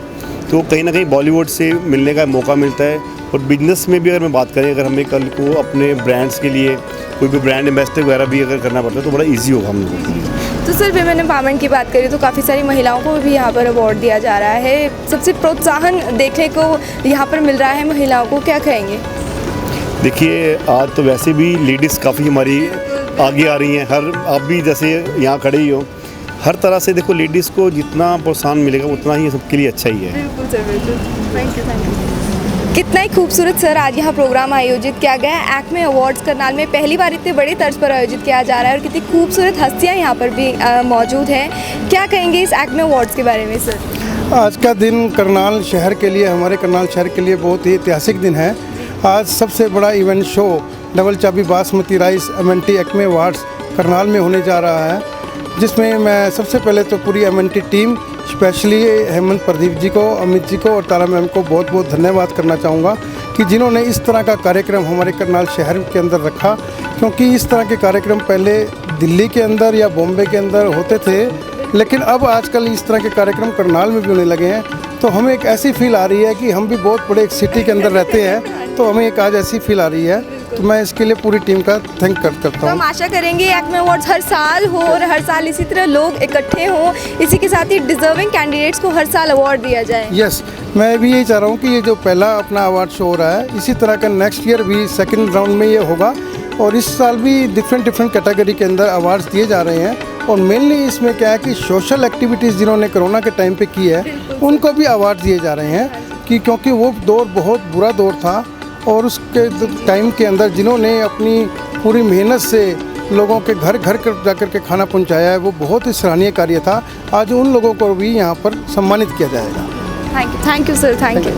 तो कहीं ना कहीं बॉलीवुड से मिलने का मौका मिलता है। और बिजनेस में भी अगर मैं बात करें, अगर हमें कल को अपने ब्रांड्स के लिए कोई भी ब्रांड एम्बेसडर वगैरह भी अगर करना पड़ता है तो बड़ा ईजी होगा हम लोगों के लिए।
तो सर विमेन एम्पावरमेंट की बात करें तो काफ़ी सारी महिलाओं को भी यहाँ पर अवार्ड दिया जा रहा है, सबसे प्रोत्साहन देखने को यहाँ पर मिल रहा है महिलाओं को, क्या कहेंगे?
देखिए, आज तो वैसे भी लेडीज़ काफ़ी हमारी आगे आ रही हैं। आप भी जैसे यहाँ खड़े ही हो, हर तरह से देखो लेडीज़ को जितना प्रोत्साहन मिलेगा उतना ही सबके लिए अच्छा ही है।
बिल्कुल सर, बिल्कुल। Thank you. कितना ही खूबसूरत सर आज यहाँ प्रोग्राम आयोजित किया गया है। एक्मे अवार्ड्स करनाल में पहली बार इतने बड़े तर्ज पर आयोजित किया जा रहा है और कितनी खूबसूरत हस्तियाँ यहाँ पर भी मौजूद हैं। क्या कहेंगे इस एक्मे अवार्ड्स के बारे में सर?
आज का दिन करनाल शहर के लिए, हमारे करनाल शहर के लिए बहुत ही ऐतिहासिक दिन है। आज सबसे बड़ा event show double Chabi basmati rice MNT Acme awards Karnal में होने जा रहा है, जिसमें मैं सबसे पहले तो पूरी MNT team, specially Hemant Pradeep ji को, अमित जी को और तारा मैम को बहुत बहुत धन्यवाद करना चाहूँगा कि जिन्होंने इस तरह का कार्यक्रम हमारे करनाल शहर के अंदर रखा। क्योंकि इस तरह के कार्यक्रम पहले दिल्ली के अंदर या बॉम्बे के अंदर होते थे, लेकिन अब आजकल इस तरह के कार्यक्रम करनाल में भी होने लगे हैं। तो हमें एक ऐसी फील आ रही है कि हम भी बहुत बड़े एक सिटी के अंदर रहते हैं, तो हमें एक आज ऐसी फील आ रही है। तो मैं इसके लिए पूरी टीम का थैंक करता हूँ।
तो हम आशा करेंगे एक्मे अवार्ड्स हर साल हो और हर साल इसी तरह लोग इकट्ठे हों, इसी के साथ ही डिजर्विंग कैंडिडेट्स को हर साल अवार्ड दिया जाए।
यस, मैं भी यही चाह रहा हूँ कि ये जो पहला अपना अवार्ड शो हो रहा है, इसी तरह का नेक्स्ट ईयर भी सेकंड राउंड में ये होगा और इस साल भी डिफरेंट कैटेगरी के अंदर अवार्ड्स दिए जा रहे हैं। और मेनली इसमें क्या है कि सोशल एक्टिविटीज़ जिन्होंने कोरोना के टाइम पे की है उनको भी अवार्ड दिए जा रहे हैं कि क्योंकि वो दौर बहुत बुरा दौर था और उसके टाइम के अंदर जिन्होंने अपनी पूरी मेहनत से लोगों के घर घर जाकर के खाना पहुंचाया है, वो बहुत ही सराहनीय कार्य था। आज उन लोगों को भी यहाँ पर सम्मानित किया जाएगा।
Thank you sir, thank you.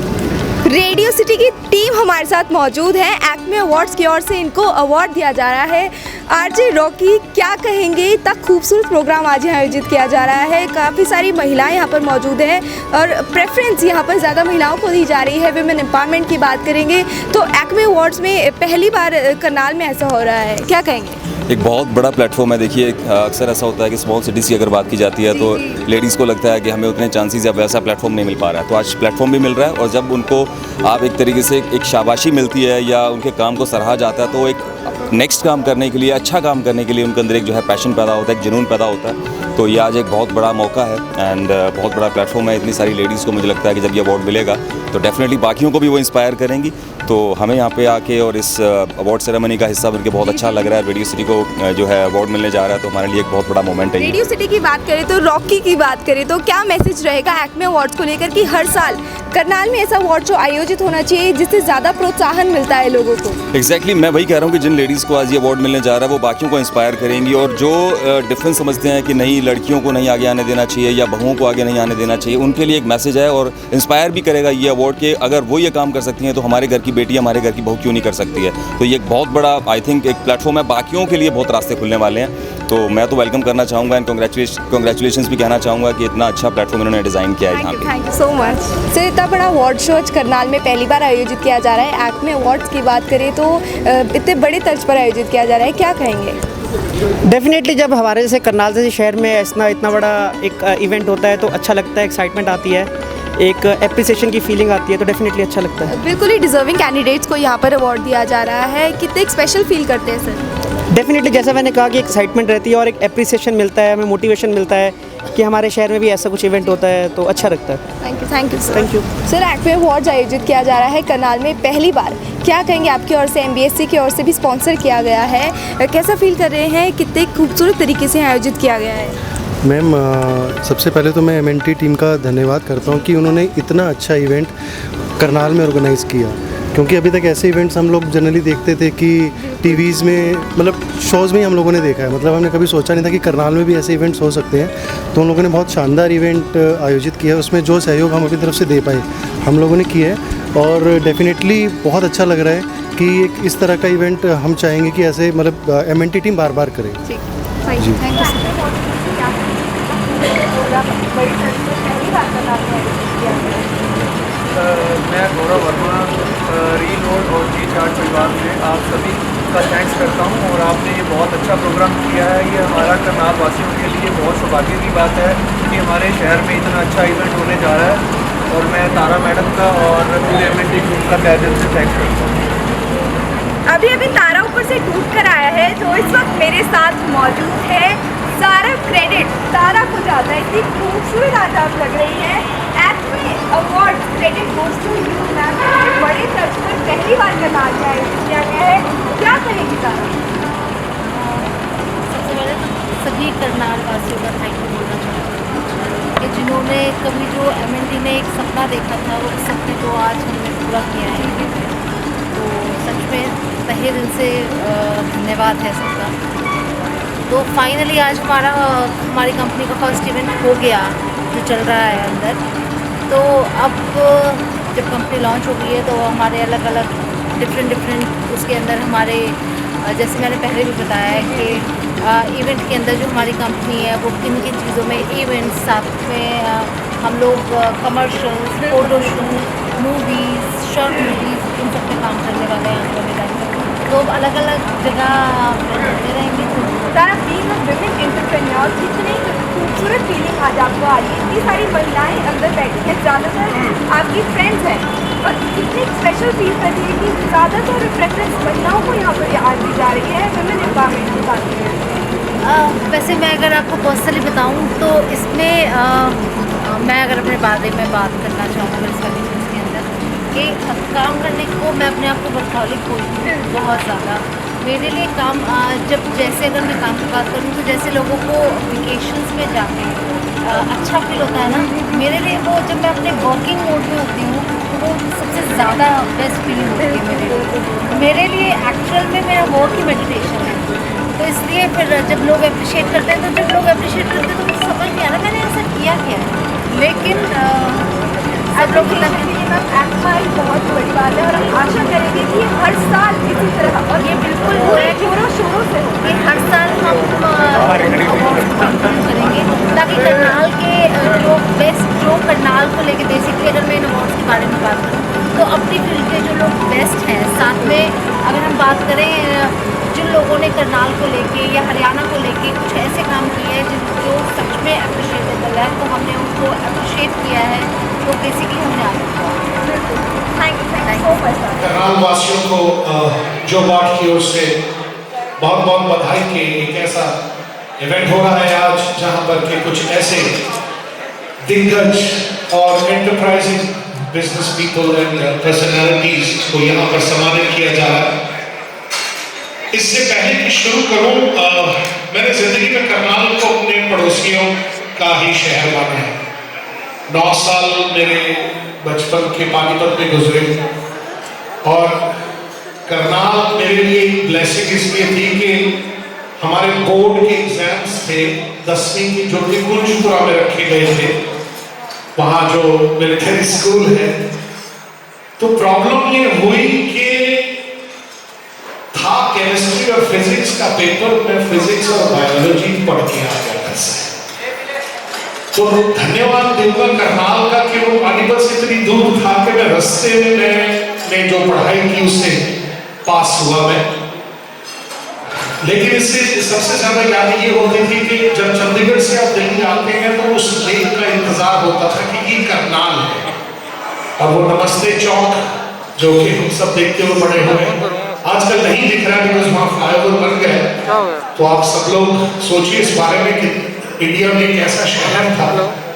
Radio city की टीम हमारे साथ मौजूद है। एक्मे अवार्ड्स की ओर से इनको अवार्ड दिया जा रहा है। आरजे रॉकी क्या कहेंगे, इतना खूबसूरत प्रोग्राम आज यहाँ आयोजित किया जा रहा है। काफ़ी सारी महिलाएं यहाँ पर मौजूद हैं और प्रेफरेंस यहाँ पर ज़्यादा महिलाओं को दी जा रही है। विमेन एम्पावरमेंट की बात करेंगे तो एक्मे अवार्ड्स में पहली बार करनाल में ऐसा हो रहा है, क्या कहेंगे?
एक बहुत बड़ा प्लेटफॉर्म है। देखिए अक्सर ऐसा होता है कि स्मॉल सिटीज़ की अगर बात की जाती है तो लेडीज़ को लगता है कि हमें उतने चांसेस या वैसा प्लेटफॉर्म नहीं मिल पा रहा है, तो आज प्लेटफॉर्म भी मिल रहा है। और जब उनको आप एक तरीके से एक शाबाशी मिलती है या उनके काम को सराहा जाता है तो एक नेक्स्ट काम करने के लिए, अच्छा काम करने के लिए उनके अंदर एक जो है पैशन पैदा होता है, एक जुनून पैदा होता है। तो ये आज एक बहुत बड़ा मौका है एंड बहुत बड़ा प्लेटफॉर्म है। इतनी सारी लेडीज़ को मुझे लगता है कि जब ये अवार्ड मिलेगा तो डेफिनेटली बाकियों को भी वो इंस्पायर करेंगी। तो हमें यहाँ पे आके और इस अवार्ड सेरेमनी का हिस्सा बनके बहुत अच्छा लग रहा है। रेडियो सिटी को जो है अवार्ड मिलने जा रहा है तो हमारे लिए एक बहुत बड़ा मोमेंट है।
रेडियो सिटी की बात करें तो रॉकी की बात करें तो क्या मैसेज रहेगा एक्मे अवार्ड्स को लेकर कि हर साल करनाल में ऐसा अवार्ड जो आयोजित होना चाहिए जिससे ज़्यादा प्रोत्साहन मिलता है लोगों को?
एग्जैक्टली मैं वही कह रहा हूँ कि जिन लेडीज़ को आज ये अवार्ड मिलने जा रहा है वो बाकियों को इंस्पायर करेंगी। और जो डिफरेंस समझते हैं कि नहीं लड़कियों को नहीं आगे आने देना चाहिए या बहुओं को आगे नहीं आने देना चाहिए, उनके लिए एक मैसेज है और इंस्पायर भी करेगा ये अवार्ड के अगर वो ये काम कर सकती हैं तो हमारे घर की बेटी हमारे घर की बहू क्यों नहीं कर सकती है। तो ये एक बहुत बड़ा आई थिंक एक प्लेटफॉर्म है, बाकियों के लिए बहुत रास्ते खुलने वाले हैं। तो मैं तो वेलकम करना चाहूँगा एंड कॉन्ग्रेचुलेशंस भी कहना चाहूँगा कि इतना अच्छा प्लेटफॉर्म इन्होंने डिज़ाइन किया है यहाँ पे।
Thank you so much sir. इतना बड़ा अवार्ड शो करनाल में पहली बार आयोजित किया जा रहा है। एक्मे अवार्ड्स की बात करें तो इतने बड़े तर्ज पर आयोजित किया जा रहा है, क्या कहेंगे?
डेफिनेटली जब हमारे जैसे करनाल जैसे शहर में इतना बड़ा एक इवेंट होता है तो अच्छा लगता है, एक्साइटमेंट आती है, एक एप्रिसिएशन की फीलिंग आती है, तो डेफिनेटली अच्छा लगता है।
बिल्कुल ही डिजर्विंग कैंडिडेट्स को यहाँ पर अवार्ड दिया जा रहा है, कितने स्पेशल फील करते हैं सर?
डेफिनेटली जैसा मैंने कहा कि एक्साइटमेंट रहती है और एक एप्रिसिएशन मिलता है, हमें मोटिवेशन मिलता है कि हमारे शहर में भी ऐसा कुछ इवेंट होता है तो अच्छा लगता है।
Thank you sir. Acme awards आयोजित किया जा रहा है करनाल में पहली बार, क्या कहेंगे? आपकी ओर से MBSC की ओर से भी स्पॉन्सर किया गया है, कैसा फील कर रहे हैं? कितने खूबसूरत तरीके से आयोजित किया गया है?
मैम सबसे पहले तो मैं MNT टीम का धन्यवाद करता हूँ कि उन्होंने इतना अच्छा इवेंट करनाल में ऑर्गेनाइज़ किया, क्योंकि अभी तक ऐसे इवेंट्स हम लोग जनरली देखते थे कि टीवीज़ में मतलब शोज़ में ही हम लोगों ने देखा है, मतलब हमने कभी सोचा नहीं था कि करनाल में भी ऐसे इवेंट्स हो सकते हैं। तो उन लोगों ने बहुत शानदार इवेंट आयोजित किया, उसमें जो सहयोग हम अपनी तरफ से दे पाए हम लोगों ने किया है और डेफिनेटली बहुत अच्छा लग रहा है कि एक इस तरह का इवेंट हम चाहेंगे कि ऐसे मतलब MNT टीम बार बार करे। जी
मैं गौरव वर्मा रीलोड और G4 परिवार से आप सभी का थैंक्स करता हूं और आपने ये बहुत अच्छा प्रोग्राम किया है। ये हमारा करनाल वासियों के लिए बहुत सौभाग्य की बात है कि हमारे शहर में इतना अच्छा इवेंट होने जा रहा है और मैं तारा मैडम का और पूरे MNT ग्रुप का तहे दिल से थैंक्स करता हूँ।
अभी तारा ऊपर से टूट कर आया है तो इस वक्त मेरे साथ मौजूद है। सारा क्रेडिट तारा को जाता है, इतनी खूबसूरत आज आप लग रही हैं। Acme award credit goes to you ma'am, बड़े तर्ज पर पहली बार करनाल में आयोजित किया गया है, क्या कहेंगी तारा?
सबसे पहले तो सभी करनाल वासियों का थैंक यू बोलना चाहूँगी कि जिन्होंने कभी जो MNT ने एक सपना देखा था वो सपने को आज हमने पूरा किया है, तो सच में तहे दिल से धन्यवाद है सबका। तो फाइनली आज हमारी कंपनी का फर्स्ट इवेंट हो गया जो चल रहा है अंदर। तो अब जब कंपनी लॉन्च हो गई है तो हमारे अलग अलग डिफरेंट उसके अंदर हमारे जैसे मैंने पहले भी बताया है कि इवेंट के अंदर जो हमारी कंपनी है वो किन किन चीज़ों में इवेंट्स, साथ में हम लोग commercials, photo shoot, movies, short movies, इन सब पे काम करने वाले हैं आने वाले टाइम में। तो अलग अलग जगह रहते रहेंगे।
तारा बीइंग अ विमेन एंटरप्रेन्योर, कितनी खूबसूरत फीलिंग आज आपको आ रही है? इतनी सारी महिलाएं अंदर बैठी हैं, ज़्यादातर आपकी फ्रेंड्स हैं और कितनी स्पेशल फील कर रही है कि ज़्यादातर प्रेफरेंस महिलाओं को यहाँ पर आज दी जा रही है विमेन एम्पावरमेंट की बात करें?
वैसे मैं अगर आपको पर्सनली बताऊँ तो इसमें मैं अगर अपने बारे में बात करना चाहूँ इस वाली चीज़ के अंदर कि काम करने को मैं अपने आप को वर्कहॉलिक बोलती हूँ बहुत ज़्यादा। मेरे लिए काम जब जैसे अगर मैं काम की बात करूँ तो जैसे लोगों को वेकेशंस में जाके अच्छा फील होता है ना, मेरे लिए वो जब मैं अपने वर्किंग मोड में होती हूँ तो वो सबसे ज़्यादा बेस्ट फीलिंग होती है मेरे लिए एक्चुअल में मेरा वर्क ही मेडिटेशन है। तो इसलिए फिर जब लोग अप्रिशिएट करते हैं तो मुझे समझ नहीं आ रहा मैंने ऐसा किया क्या है, लेकिन
सब लोग एक्मा एक बहुत बड़ी बात है और हम आशा करेंगे कि हर साल इसी तरह और ये बिल्कुल पूरे जोरों शोरों से हो
कि हर साल हम करेंगे ताकि करनाल के जो बेस्ट जो करनाल को लेके बेसिकली अगर मैं इन अवार्ड्स के बारे में बात करूँ तो अपनी फील्ड के जो लोग बेस्ट हैं, साथ में अगर हम बात करें जिन लोगों ने करनाल को लेके या हरियाणा को लेके कुछ ऐसे काम किए हैं जो सच में अप्रिशिएटेबल है, तो हमने उनको अप्रिशिएट किया है, तो बेसिकली हमने आगे
thank you so much.
Karnal वासियों को जो बात की ओर से बहुत बहुत बधाई कि एक ऐसा इवेंट हो रहा है आज जहां पर के कुछ ऐसे दिग्गज और enterprising business people and personalities को यहाँ पर सम्मानित किया जा रहा है। इससे पहले कि शुरू करूं, मैंने जिंदगी में करनाल को अपने पड़ोसियों का ही शहर माना है। 9 साल मेरे बचपन के पानीपत में गुजरे और करनाल मेरे लिए एक ब्लेसिंग इसलिए थी कि हमारे बोर्ड के एग्जाम्स थे 10वीं की जो कि कुंजपुरा में रखे गए थे, वहाँ जो मिलिट्री स्कूल है। तो प्रॉब्लम ये हुई कि था केमिस्ट्री और फिजिक्स का पेपर, मैं फिजिक्स और बायोलॉजी पढ़ के आ गया था। तो धन्यवाद दूंगा करनाल का कि वो पानीपत से इतनी दूर था कि मैं रास्ते में मैंने जो पढ़ाई की उससे पास हुआ मैं। लेकिन इससे सबसे ज्यादा याद ये होती थी कि जब चंडीगढ़ से आप दिल्ली आते हैं तो उस लेक का इंतजार होता था कि ये करनाल है और वो नमस्ते चौक जो कि हम सब देखते हुए बड़े हुए हैं, आजकल नहीं दिख रहा बिकॉज वहाँ फ्लाईओवर बन गए। तो आप सब लोग सोचिए इस बारे में कि इंडिया में एक ऐसा शहर था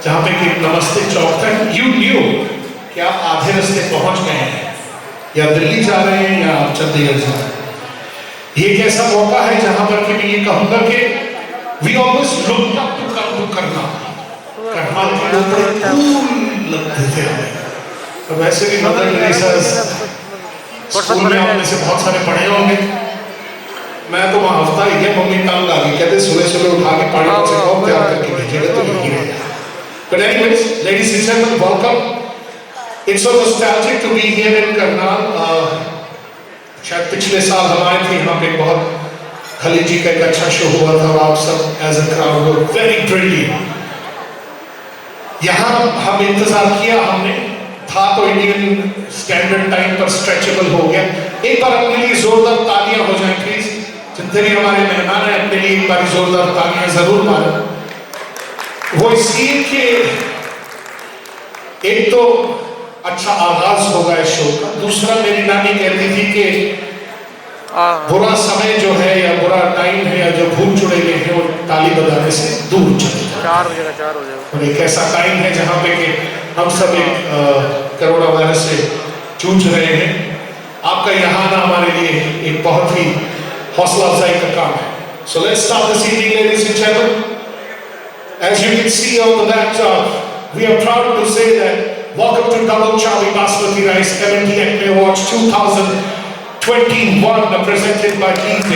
जहाँ पे कि नमस्ते चौक था। यू न्यू कि आप आधे रास्ते पहुंच गए हैं, या दिल्ली जा रहे हैं या आप चंडीगढ़ जा रहे हैं। ये एक ऐसा मौका है जहां पर कि मैं ये कहूंगा कि we always looked up to come to Karnal के ऊपर लगते थे हमें। तो वैसे भी मदर टेरेसा स्कूल में आप में से बहुत सारे पढ़े होंगे। मैं तो वहाँ हफ्ता ही गया, मम्मी तंग आ गई, कहते सुबह सुबह उठा के पानी से कॉप तैयार करके भेजेगा तो यही रहेगा। But anyways, ladies and gentlemen, welcome. It's so nostalgic to be here in Karnal. शायद पिछले साल हम आए थे यहाँ पे, बहुत खलीजी का एक अच्छा शो हुआ था और आप सब as a crowd were very brilliant. यहाँ हम इंतजार किया हमने, था तो इंडियन स्टैंडर्ड टाइम पर स्ट्रेचेबल हो गया। एक बार अपने लिए जोरदार तालियां हो जाएं प्लीज, जितने भी हमारे मेहमान हैं अपने लिए एक बार जोरदार तालियां जरूर मारें। वो इसलिए कि एक तो अच्छा आगाज होगा इस शो का, दूसरा मेरी नानी कहती थी कि बुरा समय जो है या बुरा टाइम है या जो भूल चुड़ैले हैं वो ताली बजाने से दूर चले जाए। 4 हो जाएगा। और एक ऐसा टाइम है जहाँ पे कि हम सब एक कोरोना वायरस से जूझ रहे हैं। आपका यहाँ आना हमारे लिए एक बहुत ही हौसला अफजाई का काम है। So let's start this evening, ladies and gentlemen. As you can see on the backdrop, we are proud to say that welcome to Double Chabi Basmati Rice M&T Acme Awards 2021 presented by DJ.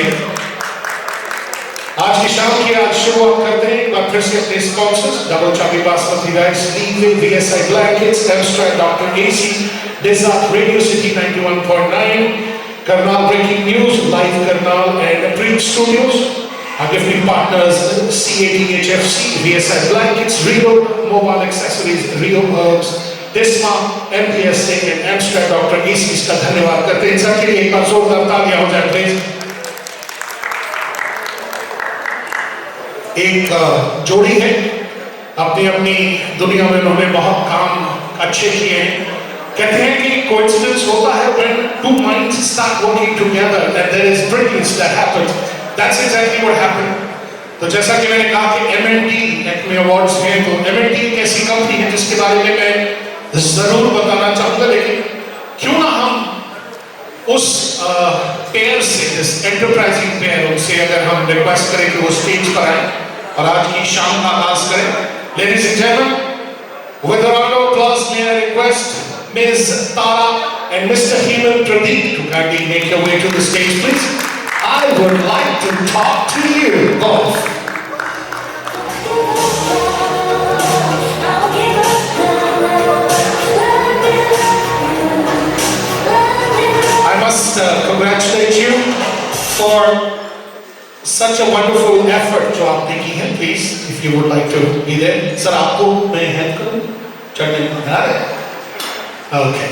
आज की शाम की आज शुरुआत करते हैं एक बार फिर से अपने sponsors double Chabi basmati rice, लीवे, VSI ब्लैंकेट्स, एमस्ट्रैट, doctor AC, Desert, Radio City 91.9, Karnal Breaking News, Live Karnal and Print Studios. Our gifting partners C18HFC, VSI Blankets, Rio Mobile Accessories, Rio Herbs, Desma, MPSA and Amstrad Dr. AC का धन्यवाद करते हैं। सबके लिए एक बार जोरदार तालियां हो जाए प्लीज। एक जोड़ी है, अपनी अपनी दुनिया में उन्होंने बहुत काम अच्छे किए हैं। कहते हैं कि कोइंसिडेंस होता है when two minds start working together that there is brilliance that happens. That's exactly what happened. तो जैसा कि मैंने कहा कि M&T एक्मे अवार्ड्स हैं, तो M&T एक ऐसी कंपनी है जिसके बारे में मैं जरूर बताना चाहूँगा, लेकिन क्यों ना हम उस पेयर से, इस एंटरप्राइजिंग पेयर, उनसे अगर हम रिक्वेस्ट करें कि वो स्टेज पर आए और आज की शाम का आगाज करें। Ladies and gentlemen, with a round of applause, may I request Ms. Tara and Mr. Heman Pradeep to kindly make your way to the stage, please. I would like to talk to you both. such a wonderful effort जो आपने की है. Please, if you would like to be there. Sir आपको मैं हेल्प करूं चढ़ने में आ रहे हैं? Okay.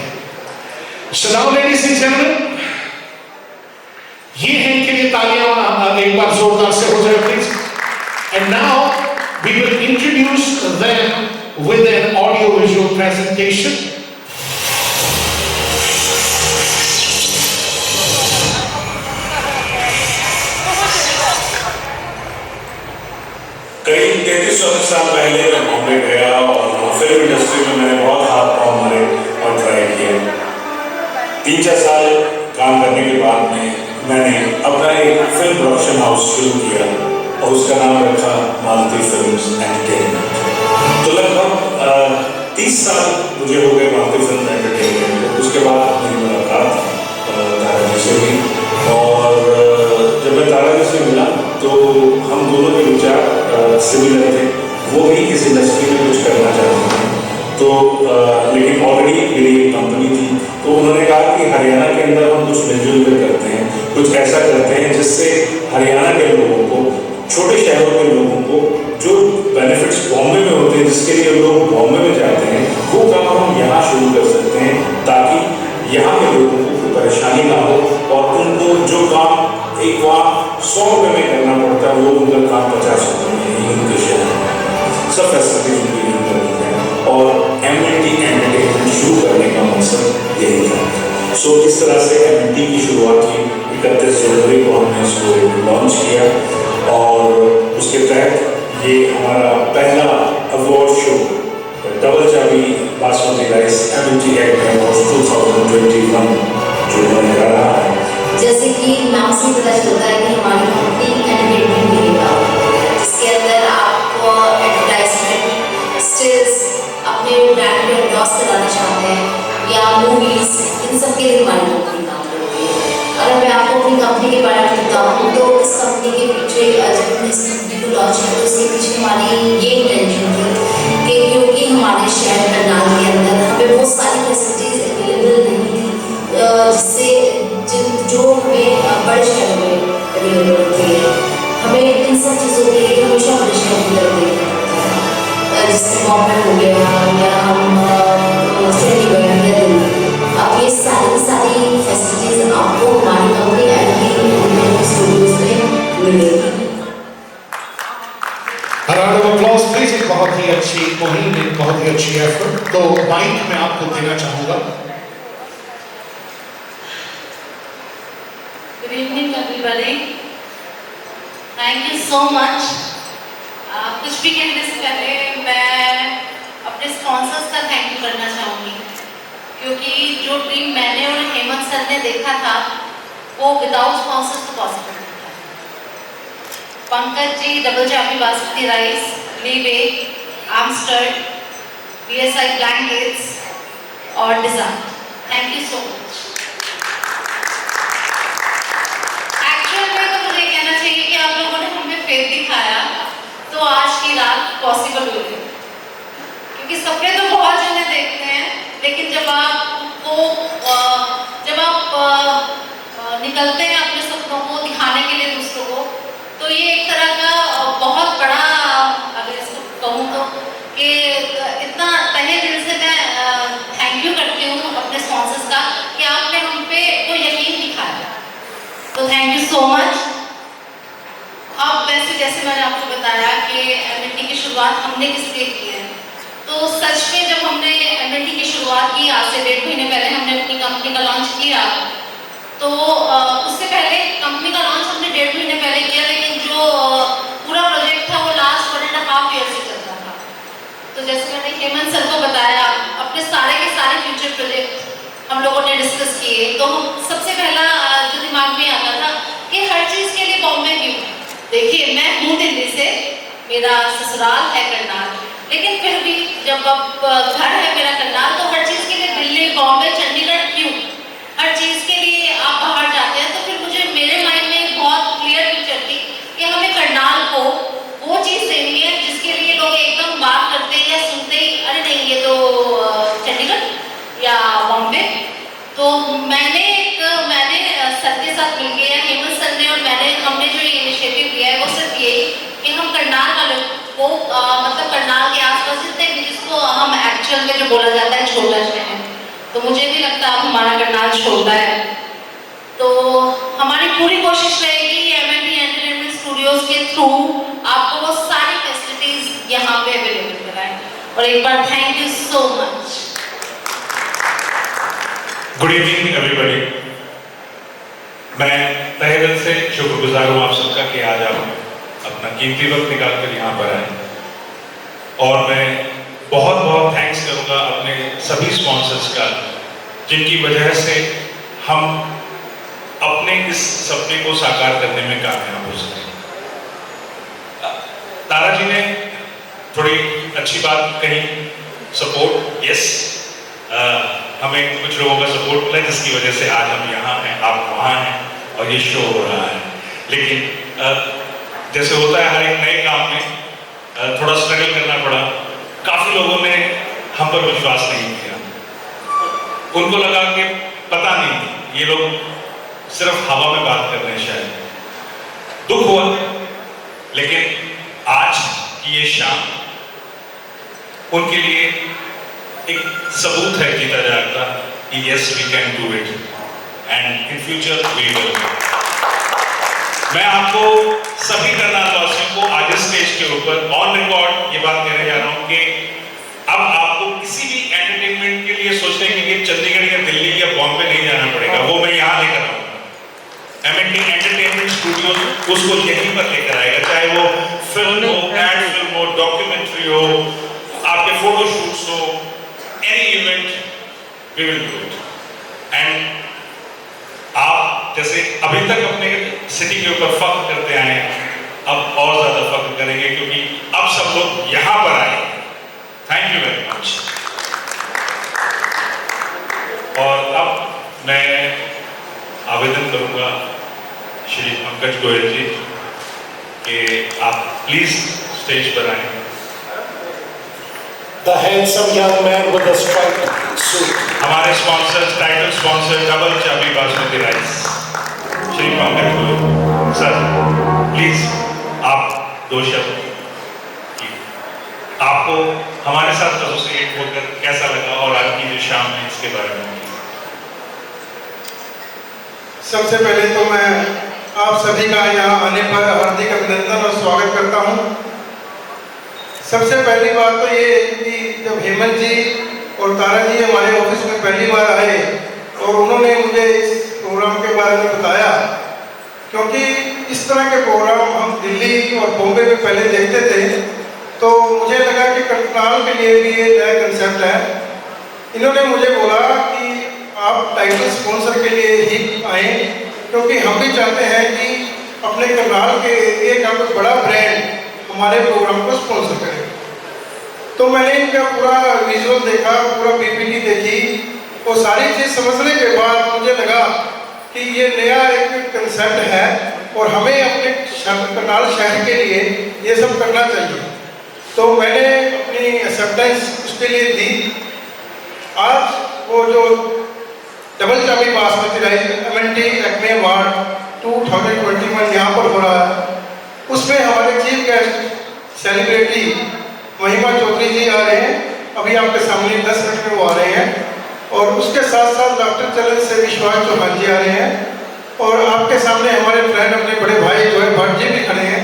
So now ladies and gentlemen, ये हैं इनके लिए तालियां एक बार जोरदार से हो जाए please. And now we will introduce them with an audio-visual presentation.
कई 33 साल पहले मैं बॉम्बे गया और फिल्म इंडस्ट्री में मैंने बहुत हाथ पाँव मारे और ट्राई किया. 3-4 साल काम करने के बाद में मैंने अपना एक फिल्म प्रोडक्शन हाउस शुरू किया और उसका नाम रखा मालती फिल्म्स एंटरटेनमेंट. तो लगभग 30 साल मुझे हो गए मालती फिल्म एंटरटेनमेंट. उसके बाद मेरी मुलाकात तारा जी से हुई और जब मैं तारा जी से मिला तो हम दोनों के विचार सिमिलर थे. वो भी इस इंडस्ट्री में कुछ करना चाहते थे तो लेकिन ऑलरेडी मेरी एक कंपनी थी. तो उन्होंने कहा कि हरियाणा के अंदर हम कुछ मिलजुल कर करते हैं, कुछ ऐसा करते हैं जिससे हरियाणा के लोगों को, छोटे शहरों के लोगों को जो बेनिफिट्स बॉम्बे में होते हैं, जिसके लिए लोग बॉम्बे में जाते हैं, वो काम हम यहाँ शुरू कर सकते हैं ताकि यहाँ के लोगों को कोई परेशानी ना हो और उनको जो काम एक वहाँ 100 रुपये में करना पड़ता है वो उनका काम 50 रुपये में उनके शहर सब फैसिलिटीज उनके लिए करते हैं. और एमएनटी एंटरटेनमेंट शुरू करने का मकसद यही था. सो इस तरह से एमएनटी की शुरुआत की. 31 जनवरी को हमने इसको लॉन्च किया और उसके तहत ये हमारा पहला award show double Chabi basmati rice MNT Acme awards 2021 जो होने जा रहा है.
जैसे कि नाम से पता चलता है कि हमारी कंपनी एंटरटेनमेंट देगा, जिसके अंदर आपको एडवर्टाइजमेंट, स्टिल्स, अपने ब्रांड को एंडोर्स कराना चाहते हैं या मूवीज, इन सब के लिए हमारी कंपनी काम करती है. अगर मैं आपको अपनी कंपनी के बारे में बताऊँ तो इस कंपनी के पीछे जब हमने इस कंपनी को लॉन्च किया तो इसके पीछे हमारी ये इंटेंशन थी कि क्योंकि हमारे शहर करनाल के अंदर हमें बहुत सारी फैसिलिटीज अवेलेबल नहीं थी जिससे जो हमें बड़े शहरों में अवेलेबल होती है. हमें इन सब चीज़ों के लिए हमेशा बड़े शहर की तरफ देखना होता है, जैसे बॉम्बे हो गया या हम चंडीगढ़ या दिल्ली. अब ये सारी फैसिलिटीज आपको हमारी कंपनी एंटरटेनमेंट स्टूडियोज में मिलेगी.
Round of applause please. एक बहुत ही अच्छी मुहिम, एक बहुत ही अच्छी एफर्ट. तो माइक मैं आपको देना चाहूँगा.
Good evening everybody. Thank you so much. कुछ भी कहने से पहले मैं अपने स्पॉन्सर्स का थैंक यू करना चाहूँगी क्योंकि जो ड्रीम मैंने और हेमंत सर ने देखा था वो विदाउट स्पॉन्सर्स तो पॉसिबल नहीं था. पंकज जी डबल चाबी बासमती राइस, लीवे, आर्मस्टर्ड, BSI ब्लैंकेट्स और design. Thank you so much. चाहिए कि आप लोगों ने हमें फेथ दिखाया तो आज की रात पॉसिबल हो गई क्योंकि सपने तो बहुत जने देखते हैं लेकिन जब आप निकलते हैं अपने सपनों को दिखाने के लिए दूसरों को तो ये एक तरह का बहुत बड़ा, अगर इसको कहूँ तो कि इतना तहे दिल से मैं थैंक यू करती हूँ अपने स्पॉन्सर्स का कि आपने हम पे कोई यकीन दिखाया. तो थैंक यू सो मच. अब वैसे जैसे मैंने आपको बताया कि एमएनटी की शुरुआत हमने किस लिए की है तो सच में जब हमने एमएनटी की शुरुआत की आज से 1.5 महीने पहले हमने अपनी कंपनी का लॉन्च किया तो उससे पहले कंपनी का लॉन्च हमने 1.5 महीने पहले किया लेकिन जो पूरा प्रोजेक्ट था वो लास्ट 1.5 ईयर से चलता था. तो जैसे मैंने हेमंत सर को बताया अपने सारे के सारे फ्यूचर प्रोजेक्ट हम लोगों ने डिस्कस किए तो सबसे पहला जो दिमाग में आता था कि हर चीज़ के लिए बॉम्बे क्यों. देखिए मैं हूँ दिल्ली से, मेरा ससुराल है करनाल, लेकिन फिर भी जब अब घर है मेरा करनाल तो हर चीज़ के लिए दिल्ली, बॉम्बे, चंडीगढ़ क्यों. हर चीज़ के लिए आप बाहर जाते हैं तो फिर मुझे मेरे माइंड में एक बहुत क्लियर पिक्चर थी कि हमें करनाल को वो चीज़ देनी है जिसके लिए लोग एकदम बात करते हैं या सुनते ही अरे नहीं ये तो चंडीगढ़ या बॉम्बे. तो मैंने सर के साथ मिलकर या हेमंत सर ने और मैंने करनाल के आसपास जितने भी, जिसको हम एक्चुअल में जो बोला जाता है छोटा शहर, तो मुझे भी लगता है अब हमारा करनाल छोटा है। तो हमारी पूरी कोशिश रहेगी एमएनटी एंटरटेनमेंट स्टूडियोज के थ्रू आपको वो सारी फैसिलिटीज यहाँ पे अवेलेबल कराएं। और एक बार thank you so much.
Good evening everybody. मैं तहे दिल से शुक्रगुजार हूँ आप सबका कि आज आप अपना कीमती वक्त निकाल कर यहाँ पर आए। और मैं बहुत बहुत थैंक्स करूँगा अपने सभी स्पॉन्सर्स का, जिनकी वजह से हम अपने इस सपने को साकार करने में कामयाब हो सके। तारा जी ने थोड़ी अच्छी बात कही, सपोर्ट, यस, हमें कुछ लोगों का सपोर्ट मिला जिसकी वजह से आज हम यहाँ हैं, आप वहाँ हैं और ये शो हो रहा है। लेकिन जैसे होता है हर एक नए काम में थोड़ा स्ट्रगल करना पड़ा। काफ़ी लोगों ने हम पर विश्वास नहीं किया, उनको लगा कि पता नहीं ये लोग सिर्फ हवा में बात कर रहे हैं, शायद दुख हुआ। लेकिन आज की ये शाम उनके लिए एक सबूत है जीता जागता कि yes we can do it and in future we will. मैं आपको सभी करनाल वासियों को आज इस स्टेज के ऊपर ऑन रिकॉर्ड ये बात कहने जा रहा हूँ कि अब आपको किसी भी एंटरटेनमेंट के लिए सोचने के लिए चंडीगढ़ या दिल्ली या बॉम्बे नहीं जाना पड़ेगा, वो मैं यहाँ लेकर आऊँगा। एमएनटी एंटरटेनमेंट स्टूडियोज उसको यहीं पर लेकर आएगा, चाहे वो फिल्म हो, एड फिल्म हो, डॉक्यूमेंट्री हो, आपके फोटो शूट्स हो, any event we will do it. And आप जैसे अभी तक अपने सिटी के ऊपर फख्र करते आए हैं, अब और ज्यादा फख्र करेंगे क्योंकि अब सब लोग यहाँ पर आए। Thank you very much. और अब मैं आवेदन करूंगा श्री पंकज गोयल जी कि आप प्लीज स्टेज पर आए।
The handsome young man with the striped suit.
हमारे sponsor, title sponsor double Chabi basmati rice, Shri Pankaj Goyal sir, please आप दो शब्द। आपको हमारे साथ एसोसिएट होकर कैसा लगा और आज की जो शाम है इसके बारे में?
सबसे पहले तो मैं आप सभी का यहाँ आने पर हार्दिक अभिनंदन और स्वागत करता हूँ। सबसे पहली बात तो ये कि जब हेमंत जी और तारा जी हमारे ऑफिस में पहली बार आए और उन्होंने मुझे इस प्रोग्राम के बारे में बताया, क्योंकि इस तरह के प्रोग्राम हम दिल्ली और बॉम्बे में पहले देखते थे, तो मुझे लगा कि करनाल के लिए भी ये नया कंसेप्ट है। इन्होंने मुझे बोला कि आप टाइटल स्पॉन्सर के लिए ही आए, क्योंकि हम भी चाहते हैं कि अपने करनाल के एरिया का कोई बड़ा ब्रांड हमारे प्रोग्राम को स्पॉन्सर करे। तो मैंने इनका पूरा विजुअल देखा, पूरा पीपीटी देखी और सारी चीज़ समझने के बाद मुझे लगा कि ये नया एक कंसेप्ट है और हमें अपने करनाल शहर के लिए ये सब करना चाहिए। तो मैंने अपनी एक्सेप्टेंस उसके लिए दी। आज वो जो double Chabi basmati rice MNT Acme award 2021 यहाँ पर हो रहा है, उसमें हमारे चीफ गेस्ट सेलिब्रिटी महिमा चौधरी जी आ रहे हैं। अभी आपके सामने 10 मिनट में वो आ रहे हैं और उसके साथ साथ डॉक्टर चलन से विश्वास चौहान जी आ रहे हैं और आपके सामने हमारे फ्रेंड अपने बड़े भाई जो है भट्ट जी भी खड़े हैं।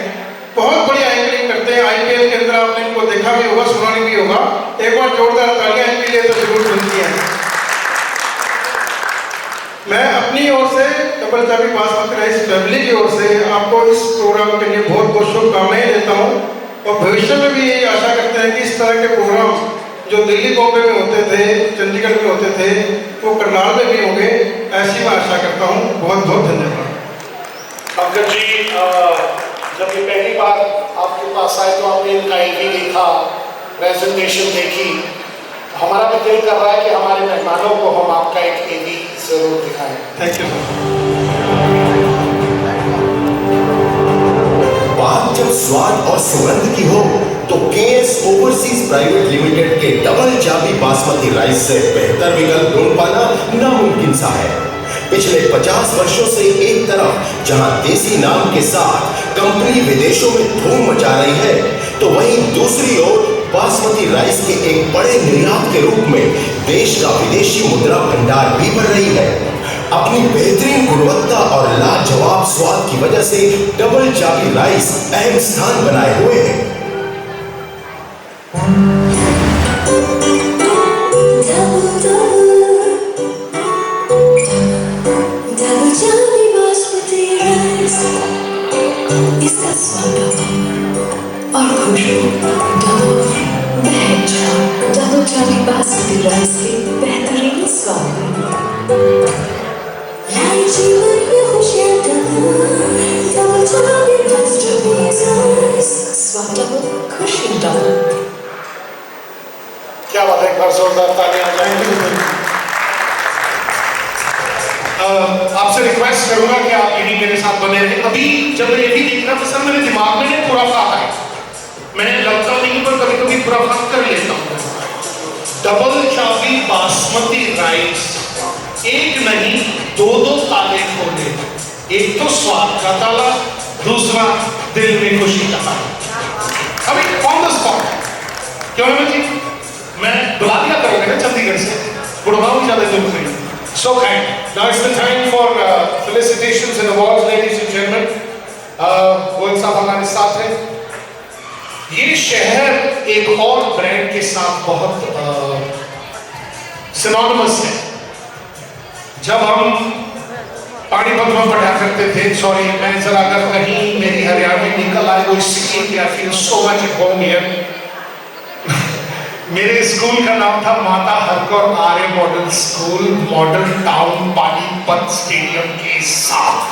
बहुत बढ़िया एंकरिंग करते हैं। आईपीएल के अंदर आपने इनको देखा भी होगा, सुना भी होगा। एक बार जोरदार तालियां इनके लिए तो जरूर बनती हैं। मैं अपनी ओर से double Chabi basmati rice family की ओर से आपको इस प्रोग्राम के लिए बहुत बहुत शुभकामनाएं देता हूँ और भविष्य में भी यही आशा करते हैं कि इस तरह के प्रोग्राम जो दिल्ली बॉम्बे में होते थे, चंडीगढ़ में होते थे, वो करनाल में भी होंगे, ऐसी मैं आशा करता हूँ। बहुत बहुत धन्यवाद।
पंकज जी, जब ये पहली बार आपके पास आए तो आपने इनका एवी देखा, प्रेजेंटेशन देखी, हमारा भी दिल कर रहा है कि हमारे मेहमानों को हम आपका एक एवी जरूर दिखाएं।
Thank you.
बात जब स्वाद और सुगंध की हो तो केएस ओवरसीज प्राइवेट लिमिटेड के डबल चाबी बासमती राइस से बेहतर विकल्प ढूंढ पाना नामुमकिन सा है। पिछले 50 वर्षों से एक तरफ जहां देसी नाम के साथ कंपनी विदेशों में धूम मचा रही है, तो वहीं दूसरी ओर बासमती राइस के एक बड़े निर्यात के रूप में देश का विदेशी मुद्रा भंडार भी बढ़ रही है। अपनी बेहतरीन गुणवत्ता और लाजवाब स्वाद की वजह से डबल चाबी राइस अहम स्थान बनाए हुए है।
इसका स्वाद और खुशबू डबल चाबी बासमती राइस के बेहतरीन स्वाद में लाए जीवन में खुशियाँ डबल चाबी राइस स्वाद डबल खुशी डबल।
क्या बात है, एक बार जोरदार तालियां बजाएं। आपसे रिक्वेस्ट करूंगा कि आप यहीं मेरे साथ बने रहें। अभी जब मैं यही देख रहा था सर, मेरे दिमाग में खुराफात आया। मैंने लगता नहीं पर कभी कभी खुराफात कर लेता हूँ। डबल चाबी बासमती राइस, एक नहीं दो ताले खोले। एक तो स्वाद का ताला, दूसरा दिल में खुशी का ताला। अभी ऑन द स्पॉट क्यों है जी, मैं बुला दिया करोगे ना चंडीगढ़ से, गुड़गांव ज्यादा दूर नहीं। So kind. Now it's the time for felicitations and awards, ladies and gentlemen. Goyal साहब हमारे साथ हैं। ये शहर एक और ब्रांड के साथ बहुत सिनोनिमस है। जब हम पानीपत में पढ़ा करते थे, सॉरी मैं जरा अगर कहीं मेरी हरियाणा निकल आए कोई सिक्किम के, I feel so much at home here. मेरे स्कूल का नाम था Mata Harkaur Arya model school, model town, Panipat stadium के साथ।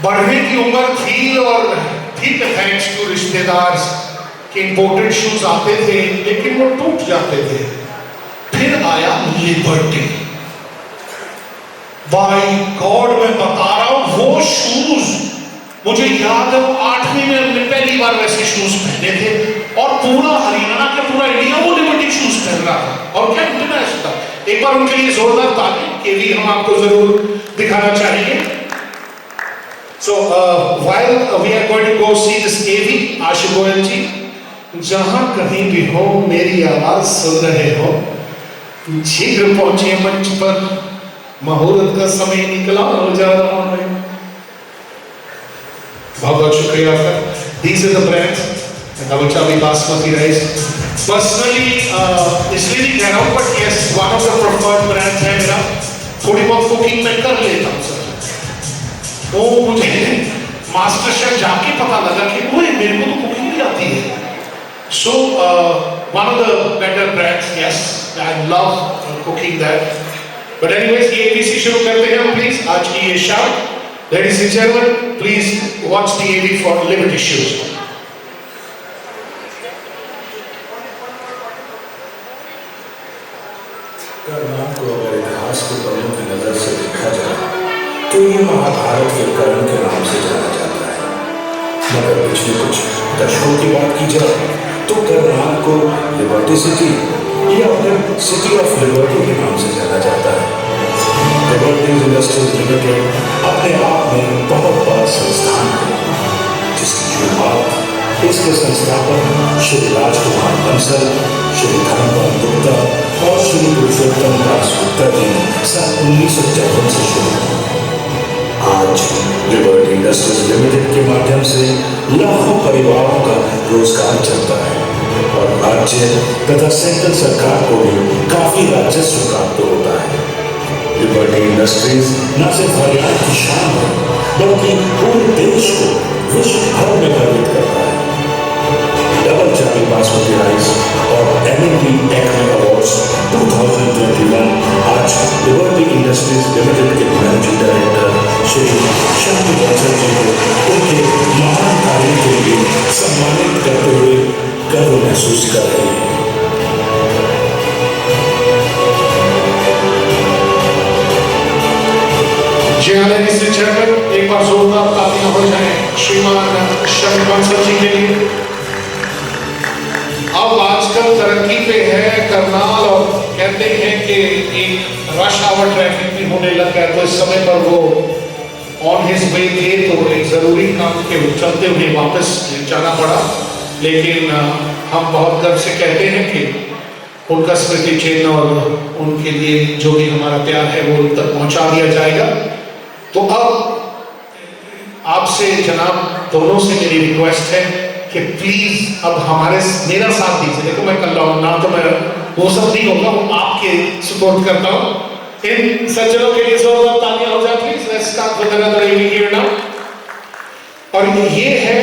बढ़ने की उम्र थी और ठीक है, थैंक्स टू रिश्तेदार के इंपोर्टेड शूज आते थे लेकिन वो टूट जाते थे। फिर आया लिबर्टी। बाय गॉड मैं बता रहा हूं, वो शूज मुझे याद है, 8वीं में हमने पहली बार वैसे शूज पहने थे और पूरा हरियाणा का पूरा इंडिया वो लिबर्टी शूज पहन रहा था। और क्या इंटरनेशनल था। एक बार उनके लिए जोरदार ताली के भी हम आपको जरूर दिखाना चाहेंगे। So while we are going to go see this AV, Ashu Goyal ji, जहां कहीं भी हो मेरी आवाज सुन रहे हो, शीघ्र पहुंचे मंच पर, मुहूर्त का समय निकला हो जा रहा है। बहुत बहुत शुक्रिया sir. These are the brands, double Chabi basmati rice. Personally इसलिए नहीं कह रहा हूँ, but yes one of the preferred brand है मेरा। थोड़ी बहुत कुकिंग मैं कर लेता हूँ सर, तो मुझे मास्टर शेफ जाके पता लगा कि वो मेरे को तो कुकिंग भी आती है। So one of the better brands, yes I love cooking that. But anyways ये एबीसी शुरू करते हैं हम प्लीज आज की ये शाम। Ladies and gentlemen, please watch the AV for Liberty Shoes.
Karnal को अगर इतिहास के पन्नों की नजर से देखा जाए तो ये महाभारत के कर्ण के नाम से जाना जाता है। मगर पिछले कुछ दशकों की बात की जाए तो कर्नाल को लिबर्टी सिटी या फिर सिटी ऑफ लिबर्टी के नाम से जाना जाता है। लिबर्टी इंडस्ट्रीज लिमिटेड अपने आप में बहुत बड़ा संस्थान है, जिसकी शुरुआत इसके संस्थापक श्री राजकुमार बंसल, श्री धर्मपाल गुप्ता और श्री पुरुषोत्तम दास गुप्ता जी ने सन 1954 से शुरू की। आज लिबर्टी इंडस्ट्रीज लिमिटेड के माध्यम से लाखों परिवारों का रोजगार चलता है और राज्य तथा सेंट्रल सरकार को भी काफी राजस्व प्राप्त होता है। लिबर्टी इंडस्ट्रीज न सिर्फ हरियाणा की शान है, बल्कि पूरे देश को विश्व भर में गर्वित करता है। डबल चाबी बासमती राइस और एमएनटी एक्मे अवार्ड्स 2021 आज लिबर्टी इंडस्ट्रीज लिमिटेड के मैनेजिंग डायरेक्टर श्री शंकर बंसल जी को उनके महान कार्य के लिए सम्मानित करते हुए गर्व महसूस कर रहे हैं।
Ladies and gentlemen, एक बार जोरदार तालियां हो जाएं श्रीमान शंकर बंसल जी के लिए। अब आजकल तरक्की पे है करनाल और कहते हैं कि एक रश आवर ट्रैफिक भी होने लग गया, तो इस समय पर वो ऑन हिज वे थे तो एक जरूरी काम के चलते हुए वापस जाना पड़ा। लेकिन हम बहुत गर्व से कहते हैं कि उनका स्मृति चिन्ह और उनके लिए जो भी हमारा प्यार है वो उन तक पहुंचा दिया जाएगा। तो अब आपसे जनाब दोनों से मेरी रिक्वेस्ट है कि प्लीज अब मेरा साथ दीजिए। देखो मैं कर रहा हूँ ना, तो मैं वो सब नहीं होगा, वो आपके सपोर्ट करता हूँ। इन सज्जनों के लिए जोरदार तालियां हो जाए please. Let's start with another event here now. और ये है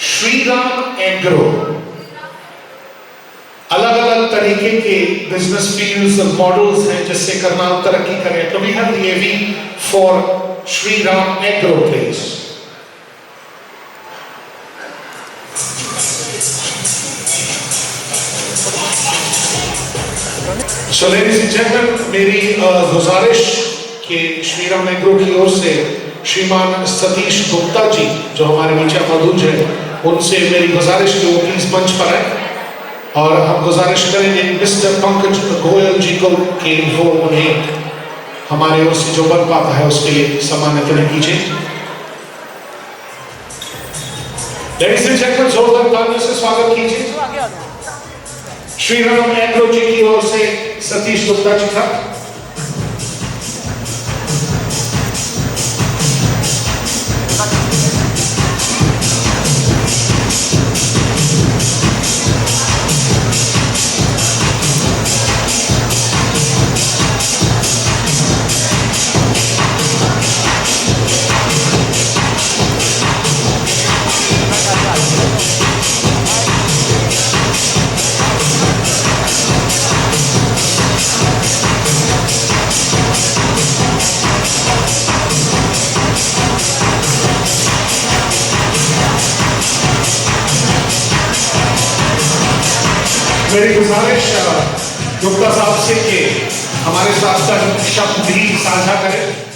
श्री राम एग्रो। अलग अलग तरीके के बिजनेस फील्ड्स और मॉडल्स हैं जिससे करनाल तरक्की करे। तो we have the AV for Shri Ram Agro please. So ladies and gentlemen, मेरी गुजारिश कि श्री राम एग्रो की ओर से श्रीमान सतीश गुप्ता जी जो हमारे नीचे मौजूद हैं, उनसे मेरी गुजारिश कि वो प्लीज मंच पर आए और हम गुजारिश करेंगे मिस्टर पंकज गोयल जी को कि वो उन्हें हमारे ओर से जो बन पाता है उसके लिए सम्मानित कीजिए। लेडीज एंड जेंटलमैन, जोरदार तालियों से स्वागत कीजिए श्री राम एग्रो जी की ओर से सतीश गुप्ता जी का। मेरी गुजारिश गुप्ता साहब से कि हमारे साथ शब्द भी साझा करें।